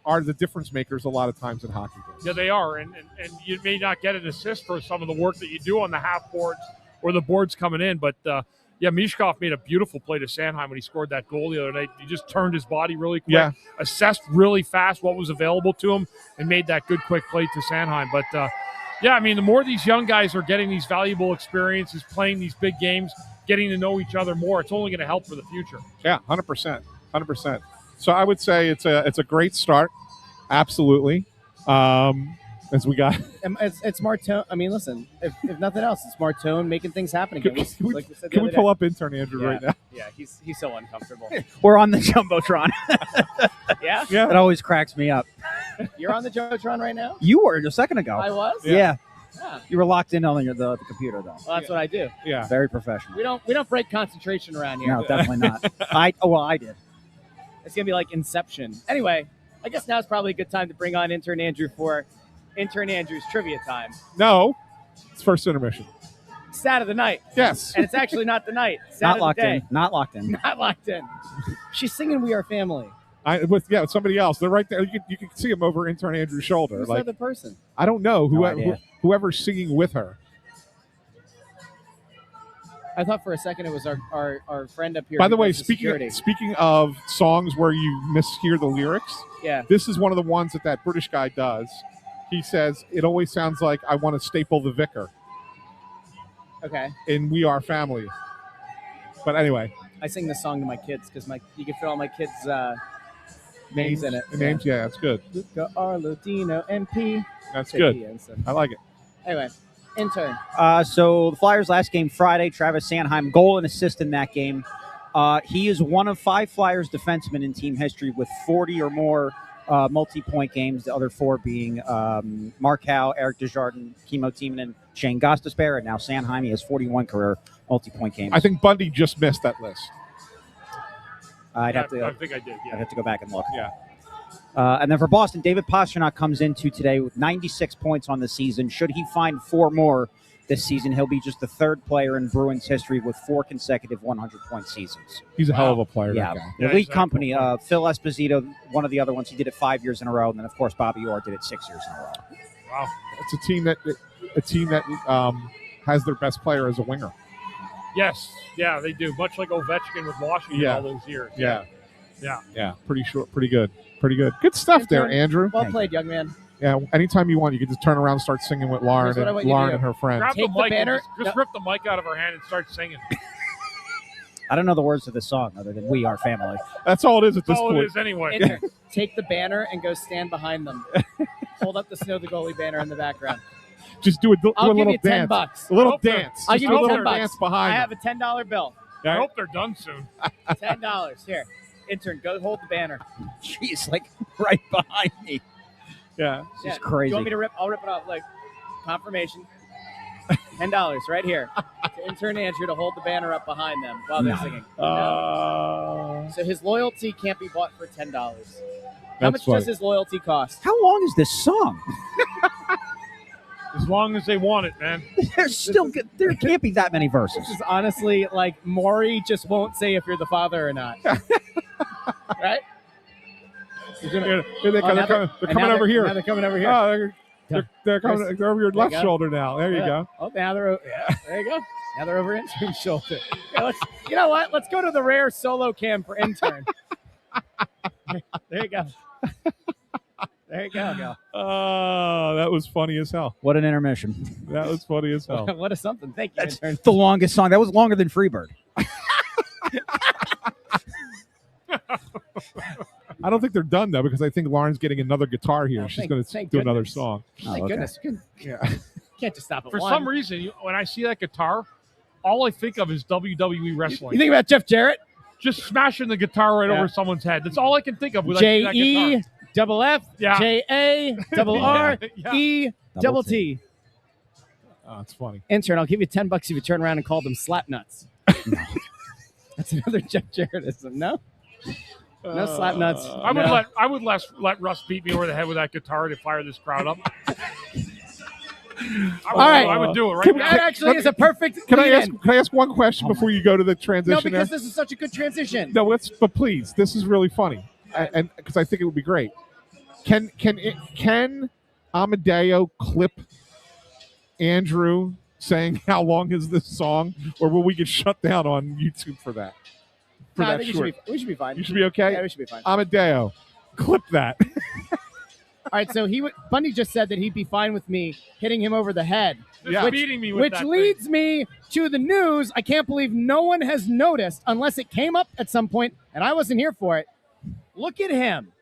are the difference makers a lot of times in hockey games. Yeah, they are, and you may not get an assist for some of the work that you do on the half boards or the boards coming in, but Mishkov made a beautiful play to Sanheim when he scored that goal the other night. He just turned his body really quick, assessed really fast what was available to him, and made that good quick play to Sanheim. But the more these young guys are getting these valuable experiences, playing these big games, getting to know each other more, it's only going to help for the future. Yeah, 100%. So I would say it's a great start, absolutely. As we got, it's Martone. I mean, listen, if nothing else, it's Martone making things happen again. Can we pull up intern Andrew right now? Yeah, he's so uncomfortable. We're on the Jumbotron. Yeah, it always cracks me up. You're on the Jumbotron right now. You were a second ago. I was. Yeah. You were locked in on the computer though. Well, that's what I do. Yeah, very professional. We don't break concentration around here. No, definitely not. I did. It's gonna be like Inception. Anyway, I guess now's probably a good time to bring on intern Andrew for intern Andrew's trivia time. No, it's first intermission. Stat of the night. Yes, and it's actually not the night. Not locked in. Not locked in. Not locked in. She's singing "We Are Family." With somebody else. They're right there. You can see them over intern Andrew's shoulder. Who's the other person? I don't know. No Whoever's singing with her. I thought for a second it was our friend up here. By the way, speaking of songs where you mishear the lyrics, this is one of the ones that British guy does. He says, "It always sounds like I want to staple the vicar." Okay. in We Are Family. But anyway. I sing this song to my kids because you can fit all my kids' names in it. Names, yeah, that's good. Luca, Arlo, Dino, and P. That's good. I like it. Anyway, intern. So the Flyers' last game Friday, Travis Sanheim, goal and assist in that game. He is one of 5 Flyers defensemen in team history with 40 or more multi-point games, the other 4 being Mark Howe, Eric Desjardins, Kimmo Timonen, Shane Gostisbehere, and now Sanheim. He has 41 career multi-point games. I think Bundy just missed that list. I think I did. Yeah. I'd have to go back and look. Yeah. And then for Boston, David Pastrnak comes into today with 96 points on the season. Should he find 4 more this season, he'll be just the 3rd player in Bruins history with 4 consecutive 100-point seasons. He's a hell of a player, Yeah, that guy. the elite company. Phil Esposito, one of the other ones, he did it 5 years in a row, and then of course Bobby Orr did it 6 years in a row. Wow, it's a team that has their best player as a winger. Yes, yeah, they do. Much like Ovechkin with Washington all those years. Yeah. Pretty good. Good stuff there, Andrew. Well played, young man. Yeah, anytime you want, you can just turn around and start singing with Lauren and her friends. Grab Take the the mic banner. and just rip the mic out of her hand and start singing. I don't know the words to the song other than "We Are Family." That's all it is at this That's all point. it is anyway. Intern, take the banner and go stand behind them. Hold up the Snow the Goalie banner in the background. Just do a I'll give little you dance. $10. A little dance. I'll Just give a you little $10. dance behind. I have a $10 bill. I hope they're done soon. $10. Here, intern, go hold the banner. Jeez, like right behind me. Yeah. This is crazy. You want me to rip? I'll rip it off. Like confirmation. $10 right here to intern Andrew to hold the banner up behind them while they're singing. So his loyalty can't be bought for $10. How much does his loyalty cost? How long is this song? As long as they want it, man. There can't be that many verses. This is honestly like Maury just won't say if you're the father or not. Right? They're coming over here. Now they're coming over here. Oh, they're coming. They're over your left go. shoulder now. There you go. Oh, now they're there you go. Now they're over intern's shoulder. Yeah, you know what? Let's go to the rare solo cam for intern. There you go. There you go. Oh, that was funny as hell. What an intermission. That was funny as hell. What a something. Thank you, That's intern. the longest song. That was longer than Freebird. I don't think they're done, though, because I think Lauren's getting another guitar here. Oh, She's going to do another song. Thank goodness. You can't just stop at For one. some reason, when I see that guitar, all I think of is WWE wrestling. You think about Jeff Jarrett? Just smashing the guitar right over someone's head. That's all I can think of with J-E, double F, Yeah. J-A, double R, E, double T. Oh, it's funny. Intern, I'll give you $10 if you turn around and call them slap nuts. That's another Jeff Jarrettism. No? No slap nuts. I would let Russ beat me over the head with that guitar to fire this crowd up. I would do it right now. That actually is a perfect Can I lead-in. ask one question before you go to the transition? No, because this is such a good transition. No, but please, this is really funny, and because I think it would be great. Can Amadeo clip Andrew saying how long is this song, or will we get shut down on YouTube for that? I think we should be fine. You should be okay. Yeah, we should be fine. Amadeo, clip that. All right, so Bundy just said that he'd be fine with me hitting him over the head. Just beating me with which that leads thing. me to the news. I can't believe no one has noticed, unless it came up at some point, and I wasn't here for it. Look at him.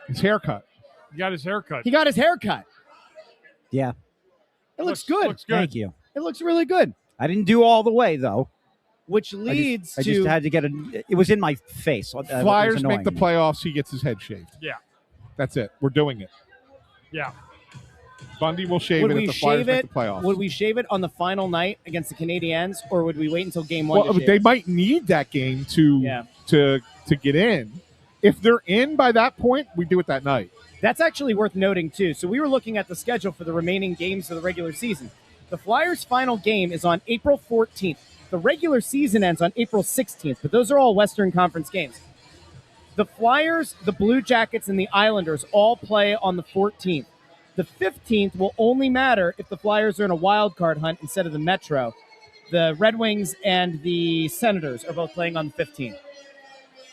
His haircut. He got his haircut. He got his haircut. Yeah. It looks good. Looks good. Thank you. It looks really good. I didn't do all the way, though. Which leads I just had to get it was in my face. Flyers make the playoffs. He gets his head shaved. Yeah. That's it. We're doing it. Yeah. Bundy will shave Would it we if the Flyers shave make it? the playoffs. Would we shave it on the final night against the Canadiens, or would we wait until game one? Well, to shave they it? might need that game to get in. If they're in by that point, we do it that night. That's actually worth noting, too. So we were looking at the schedule for the remaining games of the regular season. The Flyers' final game is on April 14th. The regular season ends on April 16th, but those are all Western Conference games. The Flyers, the Blue Jackets, and the Islanders all play on the 14th. The 15th will only matter if the Flyers are in a wild card hunt instead of the Metro. The Red Wings and the Senators are both playing on the 15th.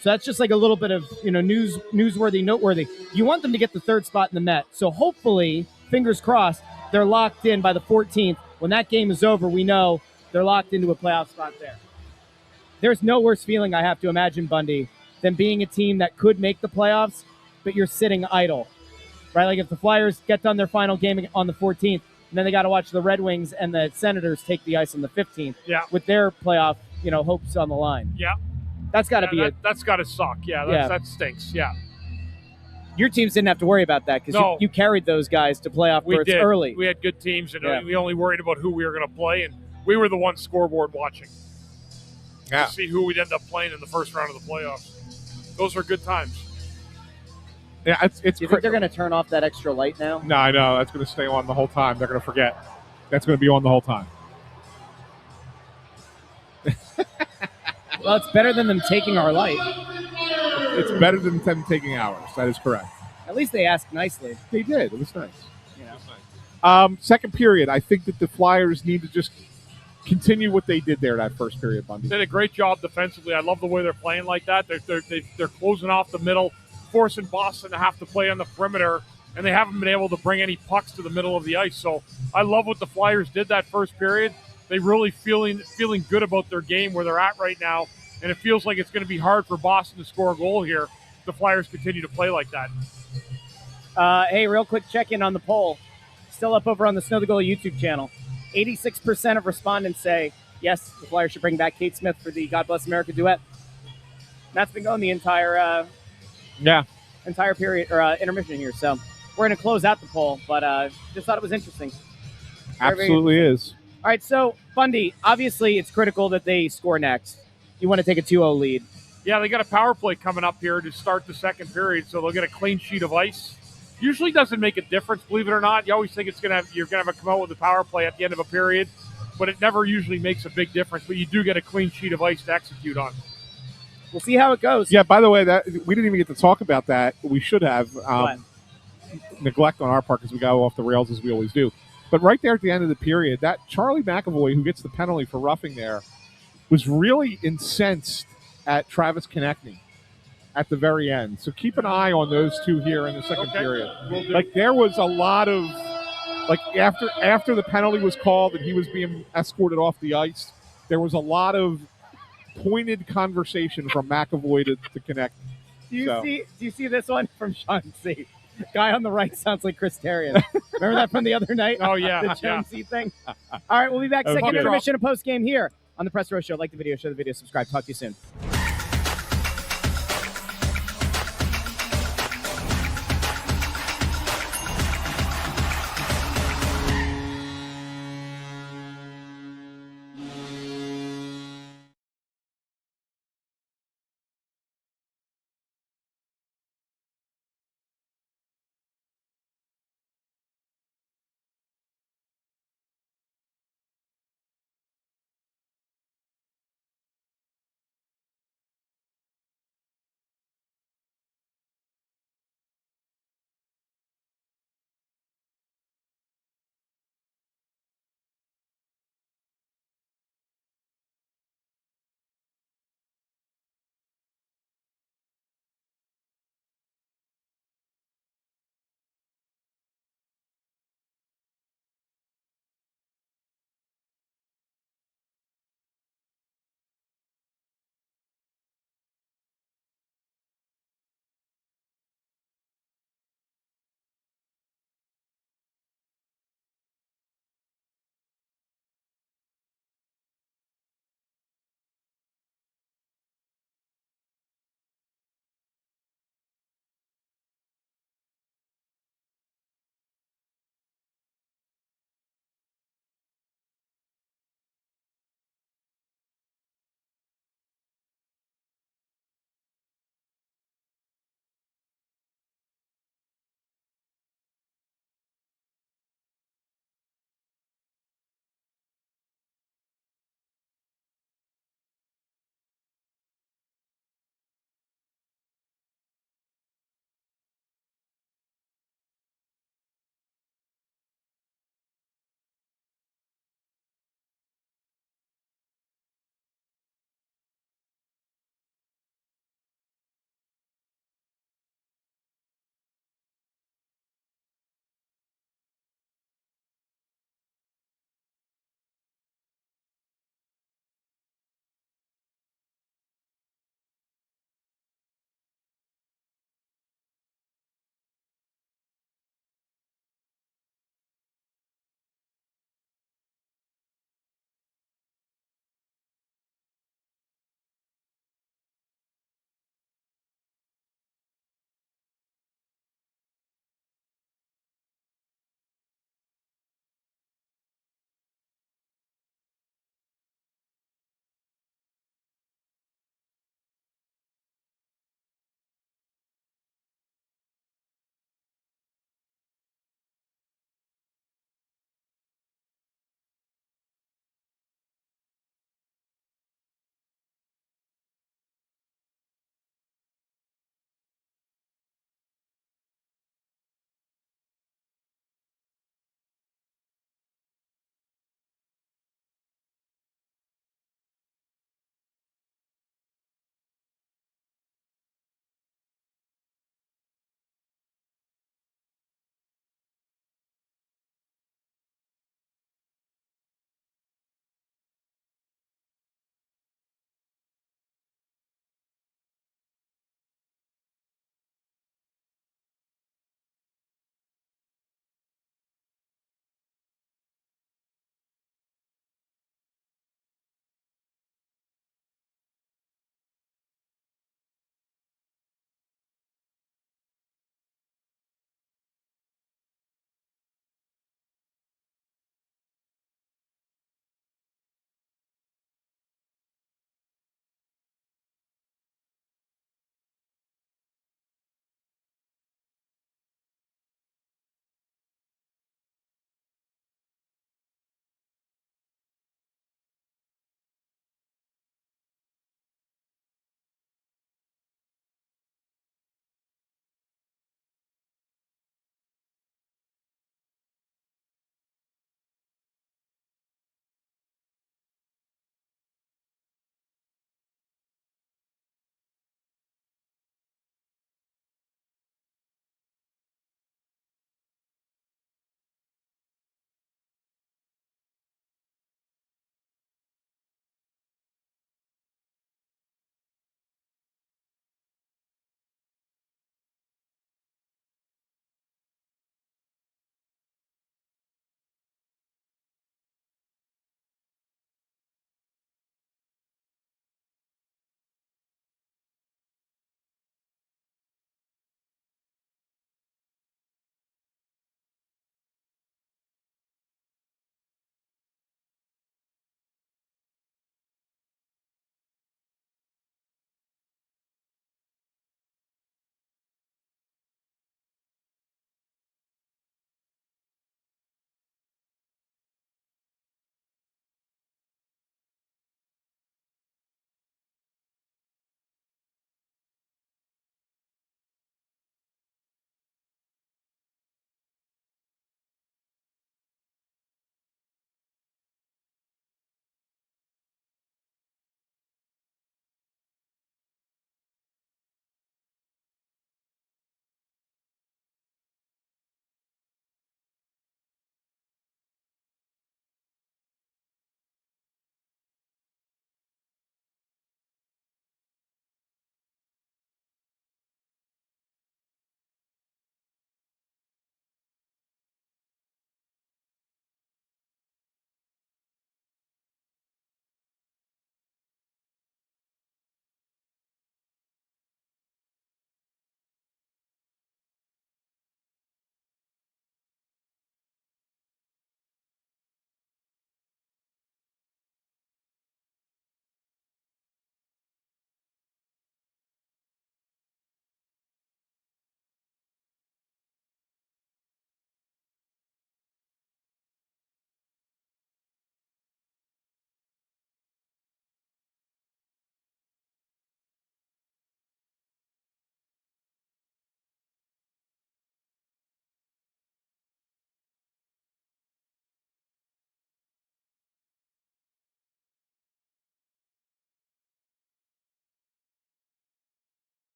So that's just like a little bit of newsworthy, noteworthy. You want them to get the third spot in the Met. So hopefully, fingers crossed, they're locked in by the 14th When that game is over, we know they're locked into a playoff spot there. There's no worse feeling, I have to imagine, Bundy, than being a team that could make the playoffs, but you're sitting idle, right? Like if the Flyers get done their final game on the 14th, and then they got to watch the Red Wings and the Senators take the ice on the 15th with their playoff, hopes on the line. Yeah. That's got to be that's got to suck. Yeah, that stinks. Yeah. Your teams didn't have to worry about that because you carried those guys to playoff berths early. We had good teams, and we only worried about who we were going to play, and we were the ones scoreboard watching to see who we'd end up playing in the first round of the playoffs. Those were good times. Yeah, it's. Do you think they're going to turn off that extra light now? No, I know. That's going to stay on the whole time. They're going to forget. That's going to be on the whole time. Well, it's better than them taking our light. It's better than them taking ours. That is correct. At least they asked nicely. They did. It was nice. Second period, I think that the Flyers need to just continue what they did there that first period, Bundy. They did a great job defensively. I love the way they're playing like that. They're closing off the middle, forcing Boston to have to play on the perimeter, and they haven't been able to bring any pucks to the middle of the ice. So I love what the Flyers did that first period. They really feeling good about their game where they're at right now, and it feels like it's going to be hard for Boston to score a goal here if the Flyers continue to play like that. Hey, real quick check-in on the poll. Still up over on the Snow the Goalie YouTube channel. 86% of respondents say, yes, the Flyers should bring back Kate Smith for the God Bless America duet. And that's been going the entire period or intermission here. So we're going to close out the poll, but just thought it was interesting. Absolutely is. All right, so, Bundy, obviously it's critical that they score next. You want to take a 2-0 lead. Yeah, they got a power play coming up here to start the second period, so they'll get a clean sheet of ice. Usually doesn't make a difference, believe it or not. You always think you're going to have to come out with a power play at the end of a period, but it never usually makes a big difference. But you do get a clean sheet of ice to execute on. We'll see how it goes. Yeah, by the way, that we didn't even get to talk about that. We should have. Neglect on our part because we got off the rails as we always do. But right there at the end of the period, that Charlie McAvoy, who gets the penalty for roughing there, was really incensed at Travis Konechny at the very end. So keep an eye on those two here in the second period. Like there was a lot of after the penalty was called and he was being escorted off the ice, there was a lot of pointed conversation from McAvoy to Konechny. Do you see this one from Sean C? Guy on the right sounds like Chris Therien. Remember that from the other night? Oh, yeah. The Jonesy thing. All right, we'll be back second intermission and post-game here on the Press Row Show. Like the video, share the video, subscribe. Talk to you soon.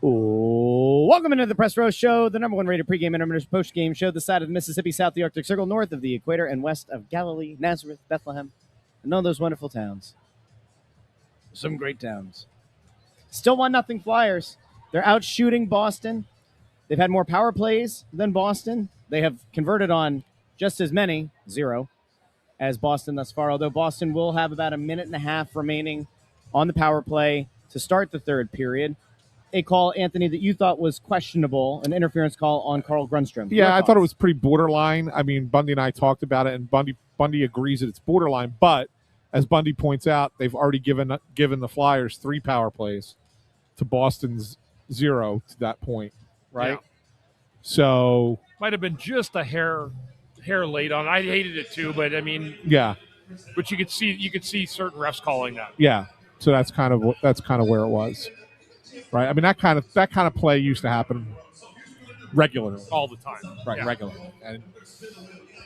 Welcome into the Press Row Show, the number one rated pregame, intermission, postgame show, this side of the Mississippi, south of the Arctic Circle, north of the equator, and west of Galilee, Nazareth, Bethlehem, and all those wonderful towns. Some great towns. Still 1-0 Flyers. They're out shooting Boston. They've had more power plays than Boston. They have converted on just as many, 0, as Boston thus far, although Boston will have about a minute and a half remaining on the power play to start the third period. A call, Anthony, that you thought was questionable, an interference call on Carl Grundstrom. Yeah, I thought it was pretty borderline. I mean, Bundy and I talked about it, and Bundy agrees that it's borderline. But as Bundy points out, they've already given the Flyers 3 power plays to Boston's 0 to that point, right? Yeah. So Might have been just a hair late on. I hated it too, but I mean, yeah, but you could see certain refs calling that. yeah. So that's kind of where it was. Right, I mean that kind of play used to happen regularly, all the time. Right, Yeah. regularly.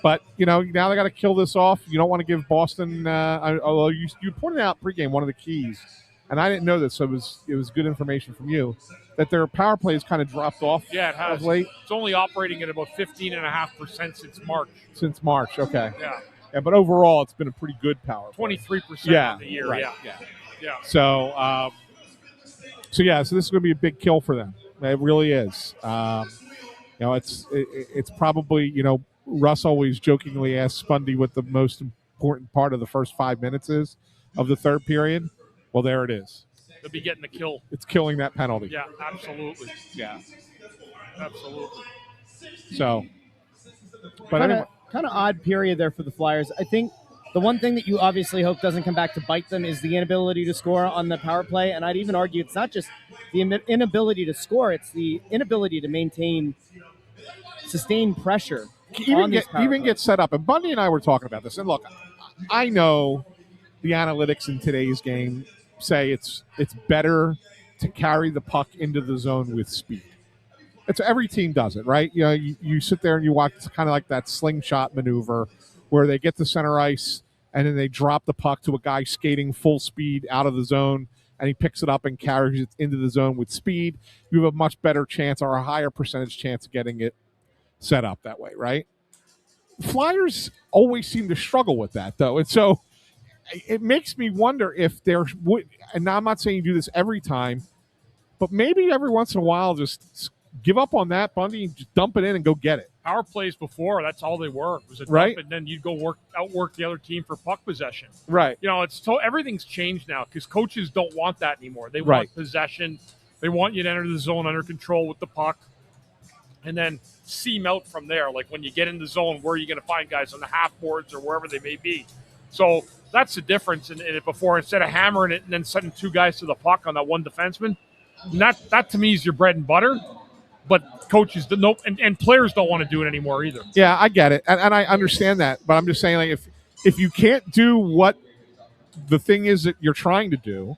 But now they got to kill this off. You don't want to give Boston. Although you pointed out pregame one of the keys, and I didn't know this, so it was good information from you that their power play has kind of dropped off. Yeah, it has. Of late. It's only operating at about 15.5% since March. Okay. Yeah, But overall, it's been a pretty good power play. 23% of the year. Right, Yeah. So this is going to be a big kill for them. It really is. It's probably, Russ always jokingly asks Bundy what the most important part of the first 5 minutes is of the third period. Well, there it is. They'll be getting the kill. It's killing that penalty. Yeah, absolutely. Yeah. Absolutely. So, but kind anyway, of odd period there for the Flyers. I think the one thing that you obviously hope doesn't come back to bite them is the inability to score on the power play. And I'd even argue it's not just the inability to score, it's the inability to maintain sustained pressure. even get set up. And Bundy and I were talking about this. And look, I know the analytics in today's game say it's better to carry the puck into the zone with speed. It's every team does it, right? You sit there and you watch. It's kind of like that slingshot maneuver where they get to center ice and then they drop the puck to a guy skating full speed out of the zone, and he picks it up and carries it into the zone with speed. You have a much better chance or a higher percentage chance of getting it set up that way, right? Flyers always seem to struggle with that, though. And so it makes me wonder if there would, and now I'm not saying you do this every time, but maybe every once in a while just give up on that, Bundy, and just dump it in and go get it. Power plays before, that's all they were. Was a dump, Right. and then you'd go outwork the other team for puck possession. Right. Everything's changed now because coaches don't want that anymore. They Right. want possession. They want you to enter the zone under control with the puck and then seam out from there. Like when you get in the zone, where are you going to find guys on the half boards or wherever they may be? So that's the difference in it before. Instead of hammering it and then sending 2 guys to the puck on that one defenseman, that to me is your bread and butter. But coaches and players don't want to do it anymore either. Yeah, I get it, and I understand that. But I'm just saying, like, if you can't do what the thing is that you're trying to do,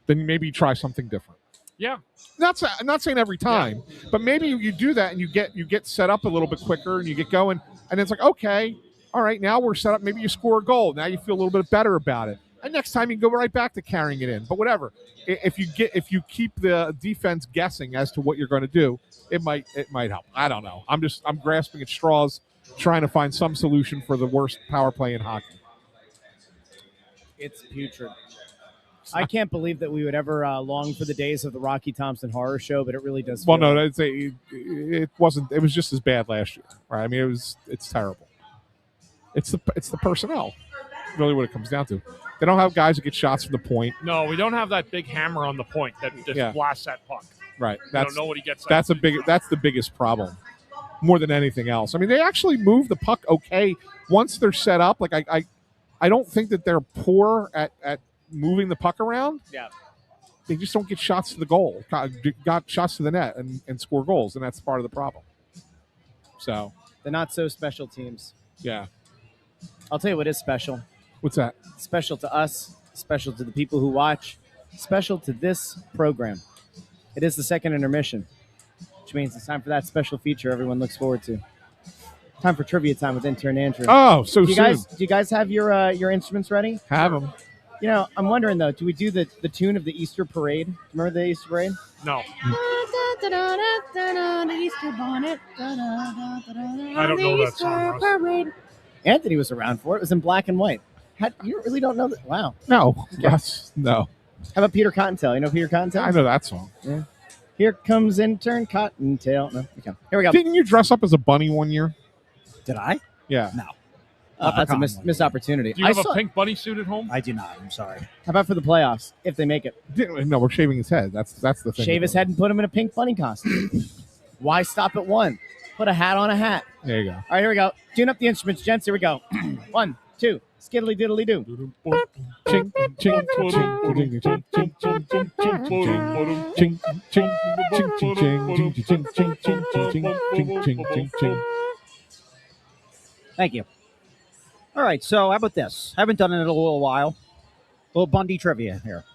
then maybe try something different. Yeah. I'm not saying every time, but maybe you do that and you get set up a little bit quicker and you get going, and it's like, okay, all right, now we're set up. Maybe you score a goal. Now you feel a little bit better about it. And next time you can go right back to carrying it in. But whatever. If you keep the defense guessing as to what you're going to do, it might help. I don't know. I'm grasping at straws, trying to find some solution for the worst power play in hockey. It's putrid. I can't believe that we would ever long for the days of the Rocky Thompson horror show, but it really does. Well, no, it wasn't. It was just as bad last year, right? I mean, it's terrible. It's the personnel, really, what it comes down to. They don't have guys that get shots from the point. No, we don't have that big hammer on the point that just blasts that puck. Right. We don't know what he gets. That's the biggest problem, more than anything else. I mean, they actually move the puck okay once they're set up. Like I don't think that they're poor at moving the puck around. Yeah. They just don't get shots to the goal. Got shots to the net and score goals, and that's part of the problem. So The not so special teams. yeah. I'll tell you what is special. What's that? Special to us, special to the people who watch, special to this program. It is the second intermission, which means it's time for that special feature everyone looks forward to. Time for trivia time with intern Andrew. Oh, so do you guys have your instruments ready? Have them. I'm wondering though, do we do the tune of the Easter parade? Remember the Easter parade? No. Easter bonnet. I don't know that song, Russ. Anthony was around for it. It was in black and white. You really don't know that? Wow. No, yes, no. How about Peter Cottontail? You know Peter Cottontail? I know that song. Yeah. Here comes intern Cottontail. No, okay. Here we go. Didn't you dress up as a bunny one year? Did I? Yeah. No. That's a missed opportunity. Do you have a pink bunny suit at home? I do not. I'm sorry. How about for the playoffs, if they make it? No, we're shaving his head. That's the thing. Shave his head and put him in a pink bunny costume. Why stop at one? Put a hat on a hat. There you go. All right, here we go. Tune up the instruments, gents. Here we go. 1, 2, skiddly diddly doo. Ching, ching, ching, ching, ching, ching, ching, ching, ching, ching, ching, ching, ching. Thank you. All right, so how about this? Haven't done it in a little while. A little Bundy trivia here.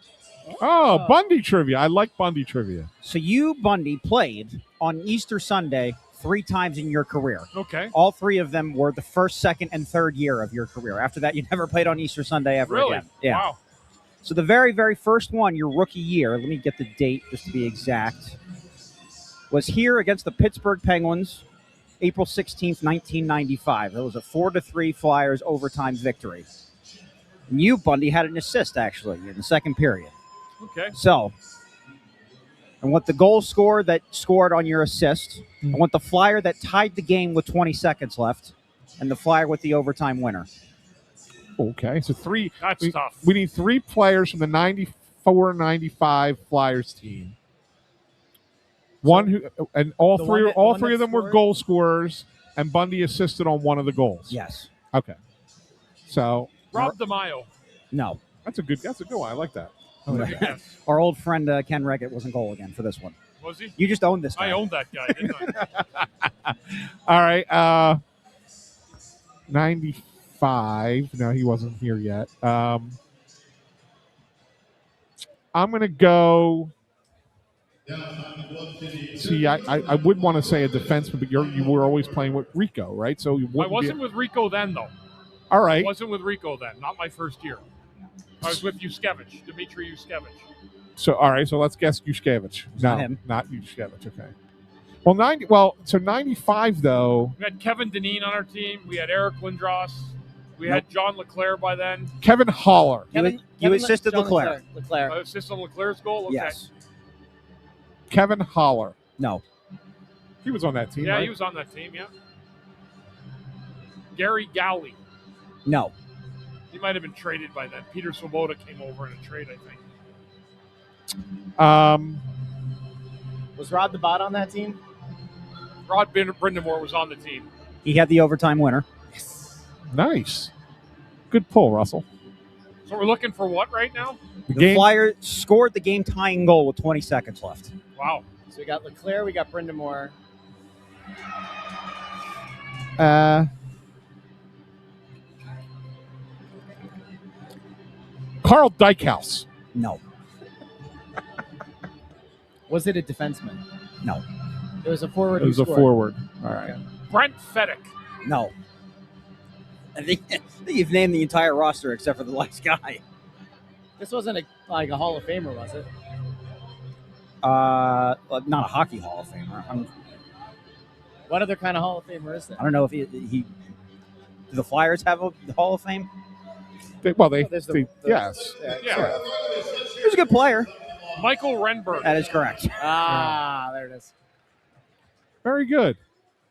Oh, Bundy trivia. I like Bundy trivia. So you, Bundy, played on Easter Sunday 3 times in your career. Okay. All 3 of them were the first, second, and third year of your career. After that, you never played on Easter Sunday ever Really? again. Yeah. Wow. So the very, very first one, your rookie year, let me get the date just to be exact, was here against the Pittsburgh Penguins, April 16th, 1995. It was a 4-3 Flyers overtime victory. And you, Bundy, had an assist, actually, in the second period. Okay. So, I want the goal scorer that scored on your assist. I want the Flyer that tied the game with 20 seconds left, and the Flyer with the overtime winner. Okay, so 3. That's tough. We need 3 players from the 94-95 Flyers team. One who and all three of them were goal scorers, and Bundy assisted on one of the goals. Yes. Okay. So Rob DeMaio. No. that's a good one. I like that. Yes. Our old friend Ken Reggett was in goal again for this one. Was he? You just owned this guy. I owned that guy, didn't I? All right. 95. No, he wasn't here yet. I'm going to go. See, I would want to say a defenseman, but you were always playing with Rico, right? So I wasn't with Rico then, though. All right. I wasn't with Rico then. Not my first year. I was with Yuskevich, Dmitry Yuskevich. So all right. So let's guess Yushkevich. No, Not him. Not Yushkevich. Okay. So 95 though. We had Kevin Dineen on our team. We had Eric Lindros. We had John Leclerc by then. Kevin Haller. You assisted Leclerc. Leclerc. Assist on Leclerc's goal? Okay. Yes. Kevin Haller. No. He was on that team. Yeah, right? he was on that team, yeah. Gary Goalie. No. He might have been traded by then. Peter Svoboda came over in a trade, I think. Was Rod the Bot on that team? Rod Brindamore was on the team. He had the overtime winner. Nice. Good pull, Russell. So we're looking for what right now? The Flyers scored the game-tying goal with 20 seconds left. Wow. So we got Leclerc, we got Brindamore. Carl Dykhouse. No. Was it a defenseman? No. It was a forward. It was a forward. All right. Brent Fedek. No. I think you've named the entire roster except for the last guy. This wasn't a Hall of Famer, was it? Not a hockey Hall of Famer. What other kind of Hall of Famer is that? I don't know if he do the Flyers have a Hall of Fame? Yes. Yeah. He was a good player. Michael Renberg. That is correct. There it is. Very good.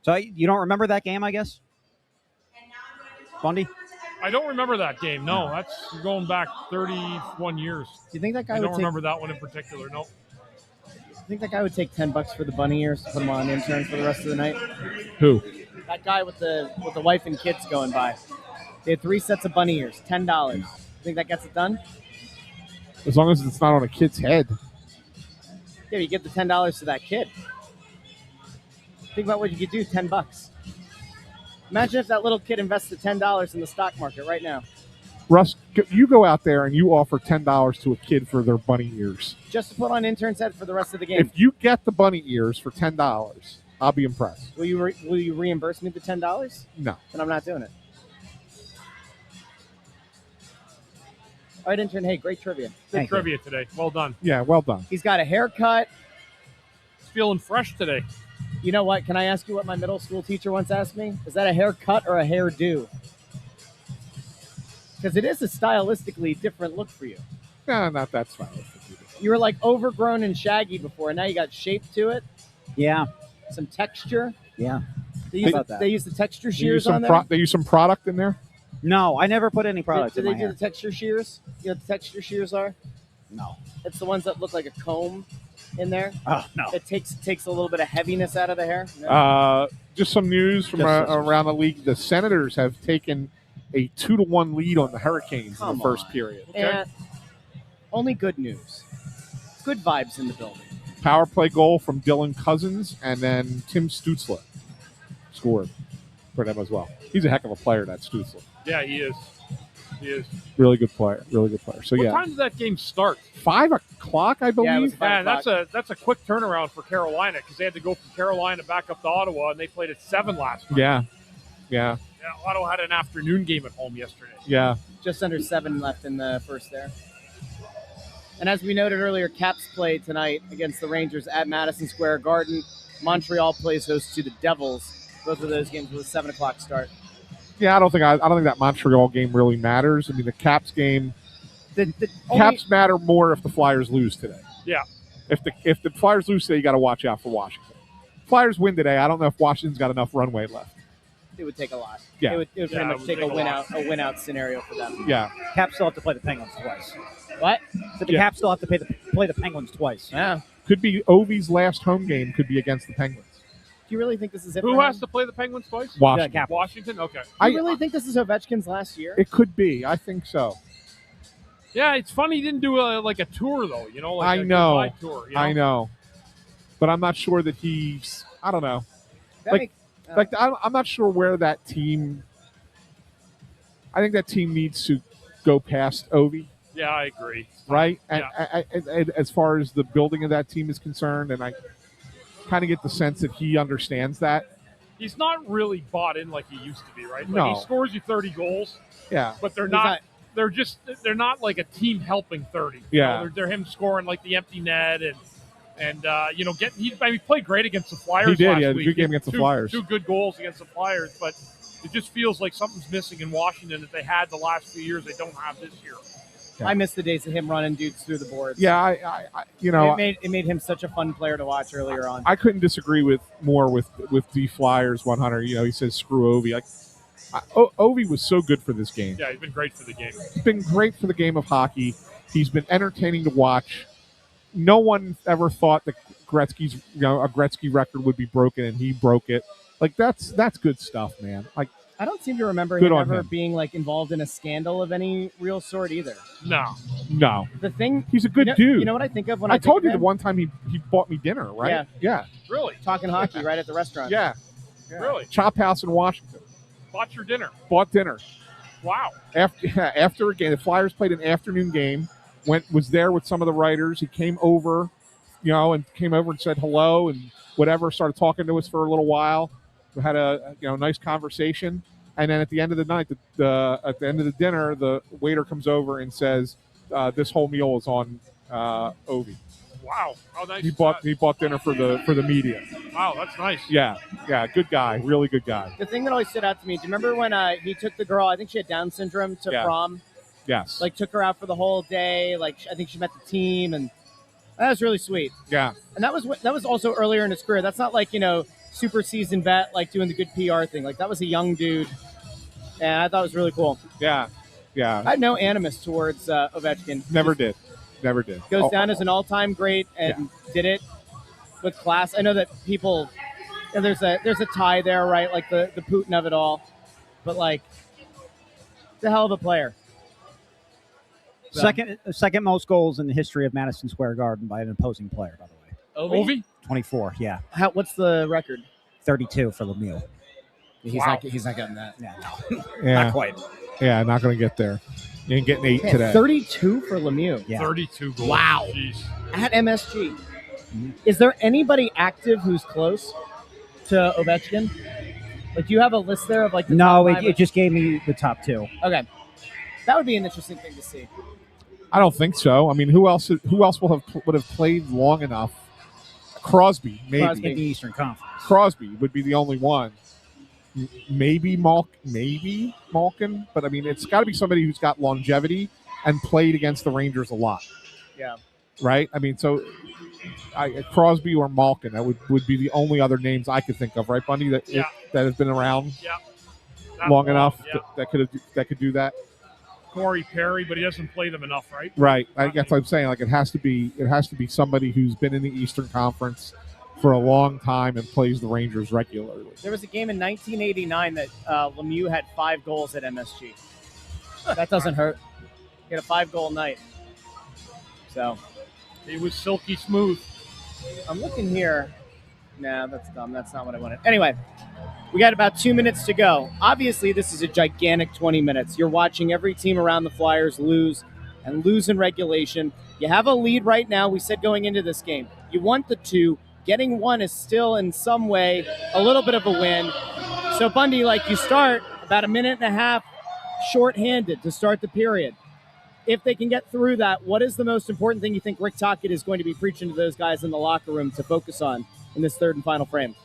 So you don't remember that game, I guess? Bundy? I don't remember that game. No, that's going back 31 years. Do you think that guy I would don't remember that one in particular. No. I think that guy would take $10 for the bunny ears to put him on intern for the rest of the night. Who? That guy with the wife and kids going by. They had 3 sets of bunny ears, $10. You think that gets it done? As long as it's not on a kid's head. Yeah, you give the $10 to that kid. Think about what you could do, $10. Imagine if that little kid invested $10 in the stock market right now. Russ, you go out there and you offer $10 to a kid for their bunny ears. Just to put on intern's head for the rest of the game. If you get the bunny ears for $10, I'll be impressed. Will you reimburse me the $10? No. Then I'm not doing it. All right, intern. Hey, great trivia. Good trivia today. Well done. Yeah, well done. He's got a haircut. feeling fresh today. You know what? Can I ask you what my middle school teacher once asked me? Is that a haircut or a hairdo? Because it is a stylistically different look for you. No, not that stylistic. You were like overgrown and shaggy before, and now you got shape to it, Yeah. some texture. Yeah. They use, About that. they use the texture They use shears some on there. they use some product in there. No, I never put any products Do in they my do hair. the texture shears? You know what the texture shears are? No. It's the ones that look like a comb in there. Oh, no. It takes a little bit of heaviness out of the hair. No? Just some news from around the league. The Senators have taken a 2-1 lead on the Hurricanes in Come the first on. period. And only good news. Good vibes in the building. Power play goal from Dylan Cousins, and then Tim Stützle scored for them as well. He's a heck of a player, that Stützle. Yeah, he is. He is. Really good player. Really good player. So What yeah, time did that game start? 5 o'clock, I believe. Yeah, it was 5 Man, o'clock. that's a quick turnaround for Carolina because they had to go from Carolina back up to Ottawa, and they played at 7 last night. Yeah. Yeah, Ottawa had an afternoon game at home yesterday. Yeah. Just under 7 left in the first there. And as we noted earlier, Caps play tonight against the Rangers at Madison Square Garden. Montreal plays host to the Devils. Both of those games with a 7 o'clock start. Yeah, I don't think that Montreal game really matters. I mean, the Caps game, Caps matter more if the Flyers lose today. Yeah. If the Flyers lose today, you got to watch out for Washington. Flyers win today. I don't know if Washington's got enough runway left. It would take a lot. Yeah. It would pretty Yeah, much it would take take a win out scenario for them. Yeah. Caps still have to play the Penguins twice. What? So the Yeah. Caps still have to play the Penguins twice. Yeah. Could be Ovi's last home game. Could be against the Penguins. Do you really think this is it? Who for has him? to play the Penguins twice? Washington. Cap. Washington? Okay. Do you really think this is Ovechkin's last year? It could be. I think so. Yeah, it's funny he didn't do a tour, though. You know, like I a know. goodbye tour. You know? I know. But I'm not sure that he's. I don't know. That I'm not sure where that team. I think that team needs to go past Ovi, Yeah, I agree. right? Yeah. And as far as the building of that team is concerned, and I kind of get the sense that he understands that. He's not really bought in like he used to be, right? Like No. he scores you 30 goals, Yeah. but they're He's not. not- They're not like a team helping 30. Yeah. You know, they're him scoring like the empty net and he played great against the Flyers. He did. Last He had a week. good game against the Flyers. 2 good goals against the Flyers, but it just feels like something's missing in Washington that they had the last few years. They don't have this year. I miss the days of him running dudes through the boards. Yeah. It made him such a fun player to watch earlier on. I couldn't disagree with the Flyers 100. You know, he says screw Ovi. Ovi was so good for this game. Yeah, he's been great for the game. He's been great for the game of hockey. He's been entertaining to watch. No one ever thought that a Gretzky record would be broken, and he broke it. Like that's good stuff, man. Like I don't seem to remember Good him on ever him. being like involved in a scandal of any real sort either. No. The thing, he's a good you know, dude. You know what I think of when I I told you think the of him? one time he bought me dinner, right? Yeah. Really? Talking hockey right at the restaurant. Yeah. Really? Chop House in Washington. Bought your dinner. Bought dinner. Wow. After a game, the Flyers played an afternoon game. Was there with some of the writers. He came over, and said hello and whatever. Started talking to us for a little while. We had a nice conversation, and then at the end of the night, at the end of the dinner, the waiter comes over and says, "This whole meal is on Ovi." Wow. How nice. He is bought that? dinner for the media. Wow, that's nice. Yeah, good guy, really good guy. The thing that always stood out to me, do you remember when he took the girl, I think she had Down syndrome, to Yeah. prom? Yes. Like took her out for the whole day. Like I think she met the team, and that was really sweet. Yeah. And that was also earlier in his career. That's not like super seasoned vet like doing the good PR thing. Like that was a young dude, and I thought it was really cool. Yeah. I had no animus towards Ovechkin. Never Just did. goes down as an all-time great and did it with class. I know that people, there's a tie there, right? Like the Putin of it all, but like the hell of a player. So, Second most goals in the history of Madison Square Garden by an opposing player, by the way. Ovi? 24, yeah. What's the record? 32 for Lemieux. He's Wow. not getting that. Yeah, no, Yeah. not quite. Yeah, not going to get there. You ain't getting 8 today. 32 for Lemieux. Yeah. 32 goals. Wow. Jeez. At MSG. Is there anybody active who's close to Ovechkin? Like, do you have a list there of like the No, top five? it just gave me the top 2. Okay. That would be an interesting thing to see. I don't think so. I mean, who else would have played long enough Crosby, maybe. Crosby. in the Eastern Conference. Crosby would be the only one. Maybe Malkin, but I mean, it's got to be somebody who's got longevity and played against the Rangers a lot. Yeah. Right? I mean, so Crosby or Malkin, that would be the only other names I could think of, right, Bundy, that have been around long enough that could do that. Corey Perry, but he doesn't play them enough, right? Right. I guess I'm saying, like, it has to be somebody who's been in the Eastern Conference for a long time and plays the Rangers regularly. There was a game in 1989 that Lemieux had 5 goals at MSG. That doesn't hurt. He had a 5-goal night. So he was silky smooth. I'm looking here. Nah, that's dumb. That's not what I wanted. Anyway, we got about 2 minutes to go. Obviously, this is a gigantic 20 minutes. You're watching every team around the Flyers lose and lose in regulation. You have a lead right now. We said going into this game, you want the 2. Getting 1 is still in some way a little bit of a win. So, Bundy, like, you start about a minute and a half shorthanded to start the period. If they can get through that, what is the most important thing you think Rick Tocchet is going to be preaching to those guys in the locker room to focus on in this third and final frame?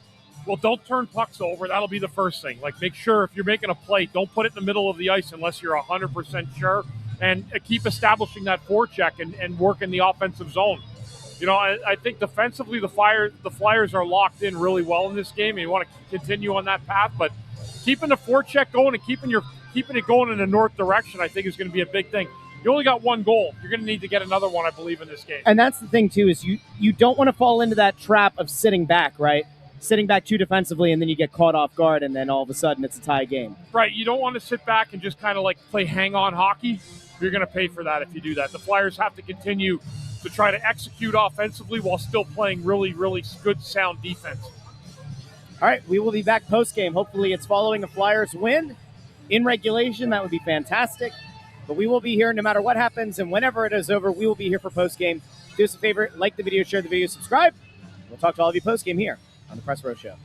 Well, don't turn pucks over. That'll be the first thing. Like, make sure if you're making a play, don't put it in the middle of the ice unless you're 100% sure. And keep establishing that forecheck and work in the offensive zone. You know, I think defensively the Flyers are locked in really well in this game, and you want to continue on that path. But keeping the forecheck going and keeping it going in the north direction, I think, is going to be a big thing. You only got 1 goal. You're going to need to get another one, I believe, in this game. And that's the thing, too, is you don't want to fall into that trap of sitting back, right? Sitting back too defensively, and then you get caught off guard, and then all of a sudden it's a tie game. Right. You don't want to sit back and just kind of like play hang-on hockey. You're going to pay for that if you do that. The Flyers have to continue to try to execute offensively while still playing really, really good, sound defense. All right, we will be back post-game. Hopefully it's following a Flyers win in regulation. That would be fantastic. But we will be here no matter what happens, and whenever it is over, we will be here for post-game. Do us a favor, like the video, share the video, subscribe. We'll talk to all of you post-game here on the Press Row Show.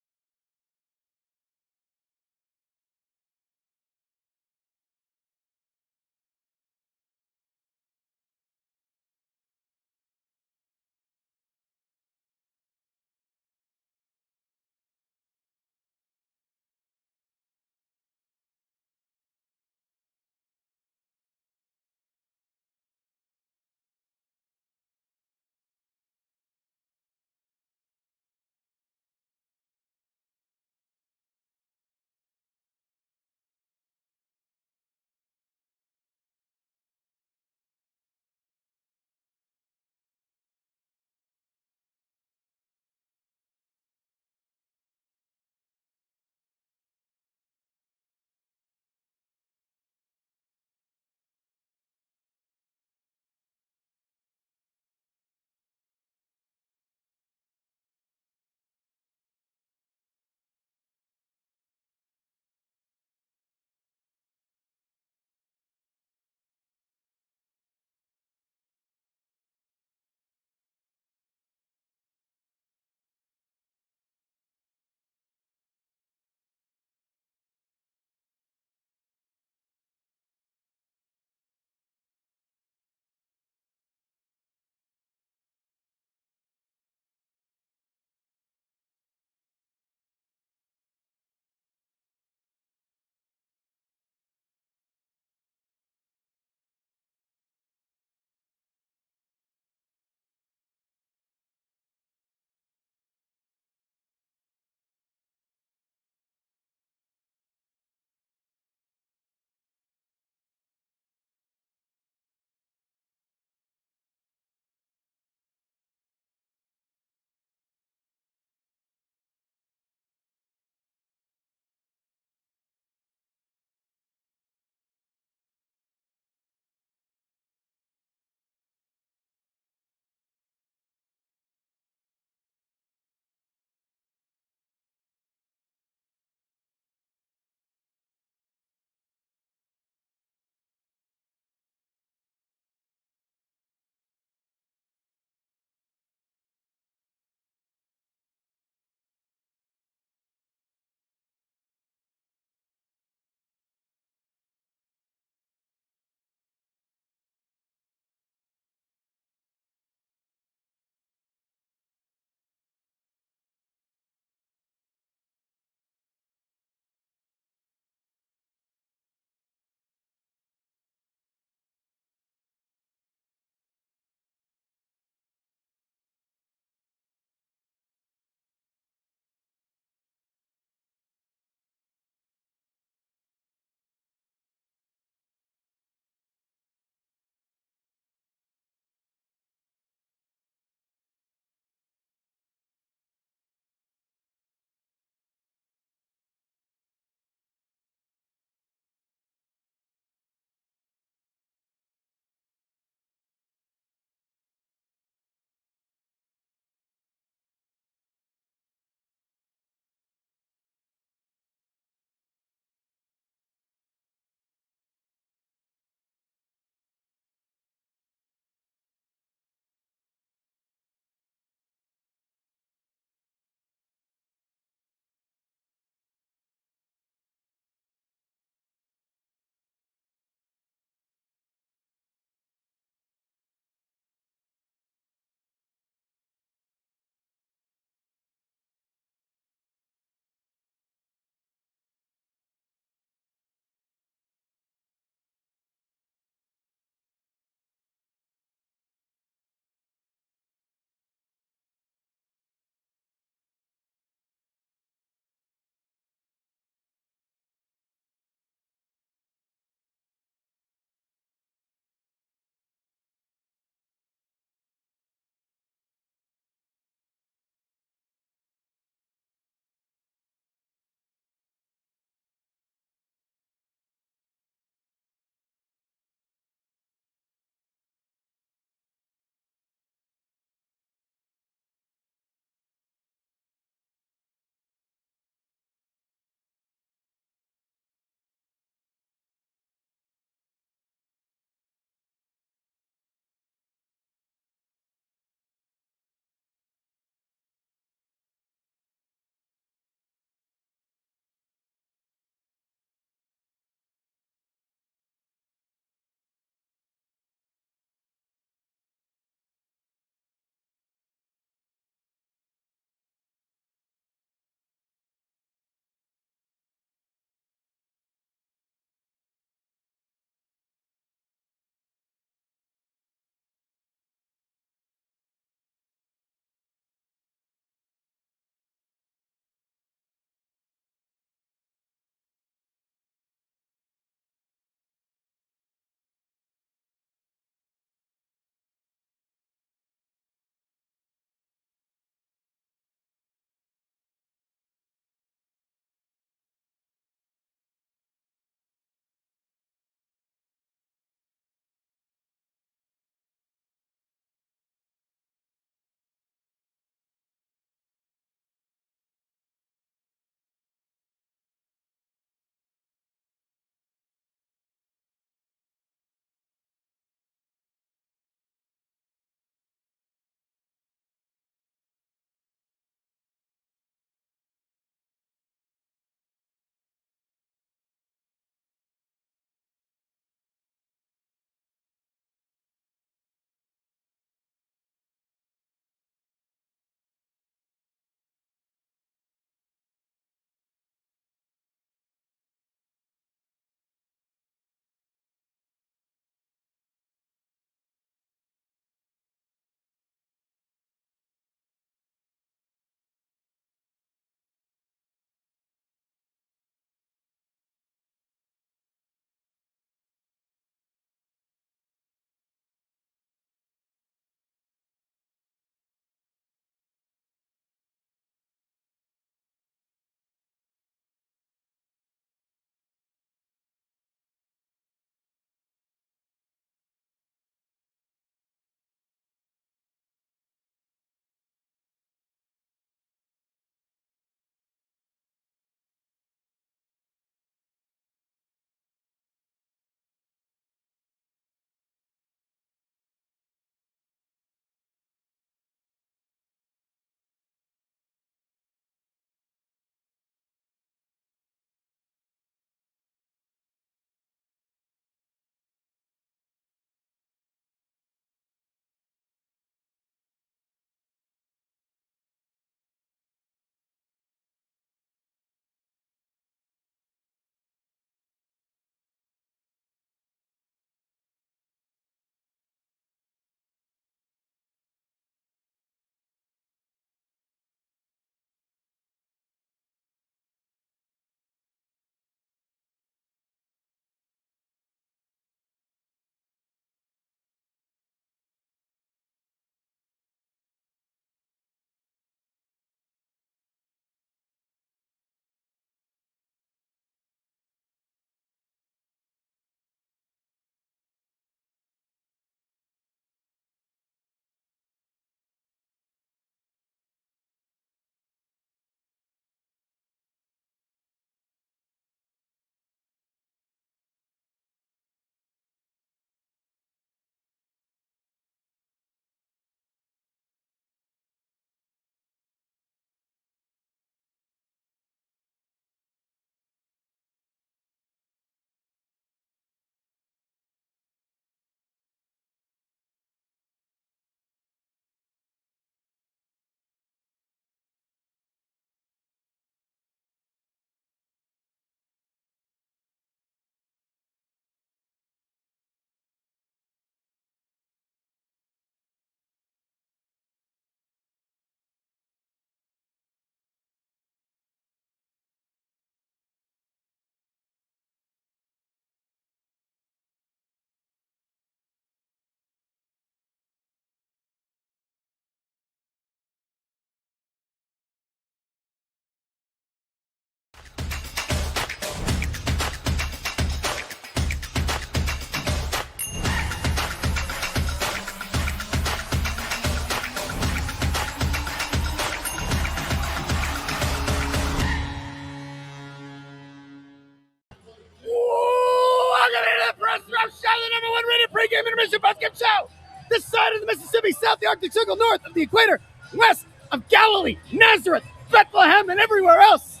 this side of the Mississippi, south the Arctic Circle, north of the equator, west of Galilee, Nazareth, Bethlehem, and everywhere else.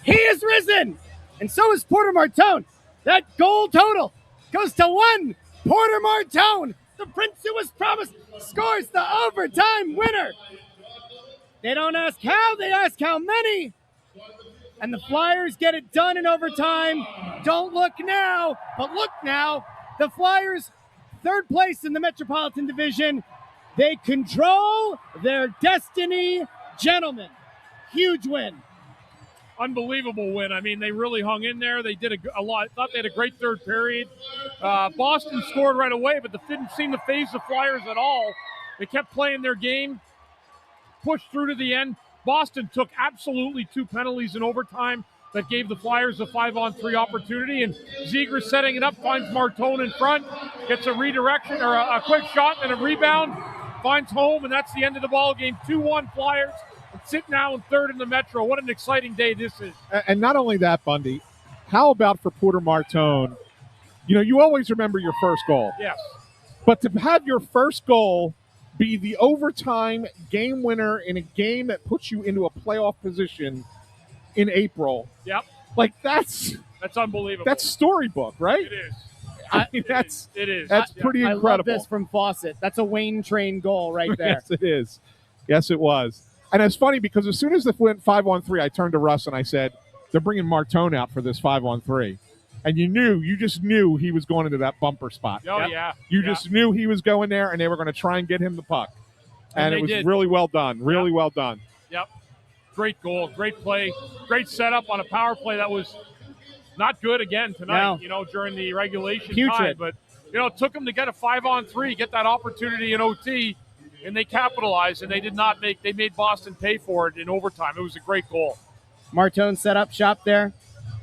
He is risen, and so is Porter Martone. That goal total goes to 1. Porter Martone, the prince who was promised, scores the overtime winner. They don't ask how, they ask how many. And the Flyers get it done in overtime. Don't look now, but look now. The Flyers, third place in the Metropolitan Division. They control their destiny, gentlemen. Huge win. Unbelievable win. I mean, they really hung in there. They did a lot. I thought they had a great third period. Boston scored right away, but didn't seem to faze the Flyers at all. They kept playing their game, pushed through to the end. Boston took absolutely 2 penalties in overtime that gave the Flyers a 5-on-3 opportunity, and Zegras setting it up, finds Martone in front, gets a redirection or a quick shot and a rebound, finds home, and that's the end of the ball game. 2-1 Flyers. Sit now in third in the Metro. What an exciting day this is. And not only that, Bundy, how about for Porter Martone? You know, you always remember your first goal. Yes. But to have your first goal be the overtime game winner in a game that puts you into a playoff position in April. Yep. Like that's unbelievable. That's storybook, right? It is. I mean, it is. That's pretty incredible. I love this from Fawcett. That's a Wayne Train goal right there. Yes, it is. Yes, it was. And it's funny because as soon as they went 5-on-3, I turned to Russ and I said, they're bringing Martone out for this 5-on-3. And you just knew he was going into that bumper spot. Oh, yeah. You just knew he was going there, and they were going to try and get him the puck. And it was really well done. Really well done. Yep. Great goal. Great play. Great setup on a power play that was not good again tonight, during the regulation time. But, it took them to get a 5-on-3, get that opportunity in OT, and they capitalized, and they made Boston pay for it in overtime. It was a great goal. Martone set up shop there.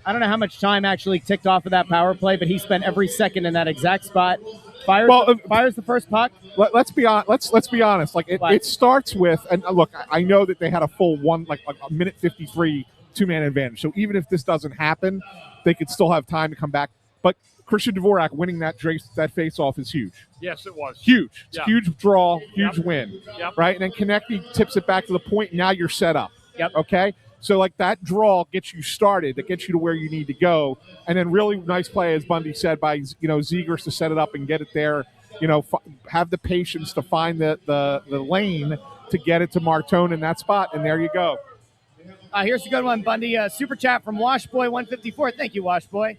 I don't know how much time actually ticked off of that power play, but he spent every second in that exact spot. Fires the first puck. Let's be honest. Like it starts with, and look, I know that they had a full a minute 53 2-man advantage. So even if this doesn't happen, they could still have time to come back. But Christian Dvorak winning that face-off is huge. Yes, it was. Huge. It's a huge draw, huge win. Yep. Right? And then Konecny tips it back to the point. Now you're set up. Yep. Okay? So, that draw gets you started. That gets you to where you need to go. And then really nice play, as Bundy said, by, Zegras to set it up and get it there. Have the patience to find the lane to get it to Martone in that spot. And there you go. Here's a good one, Bundy. Super chat from Washboy154. Thank you, Washboy.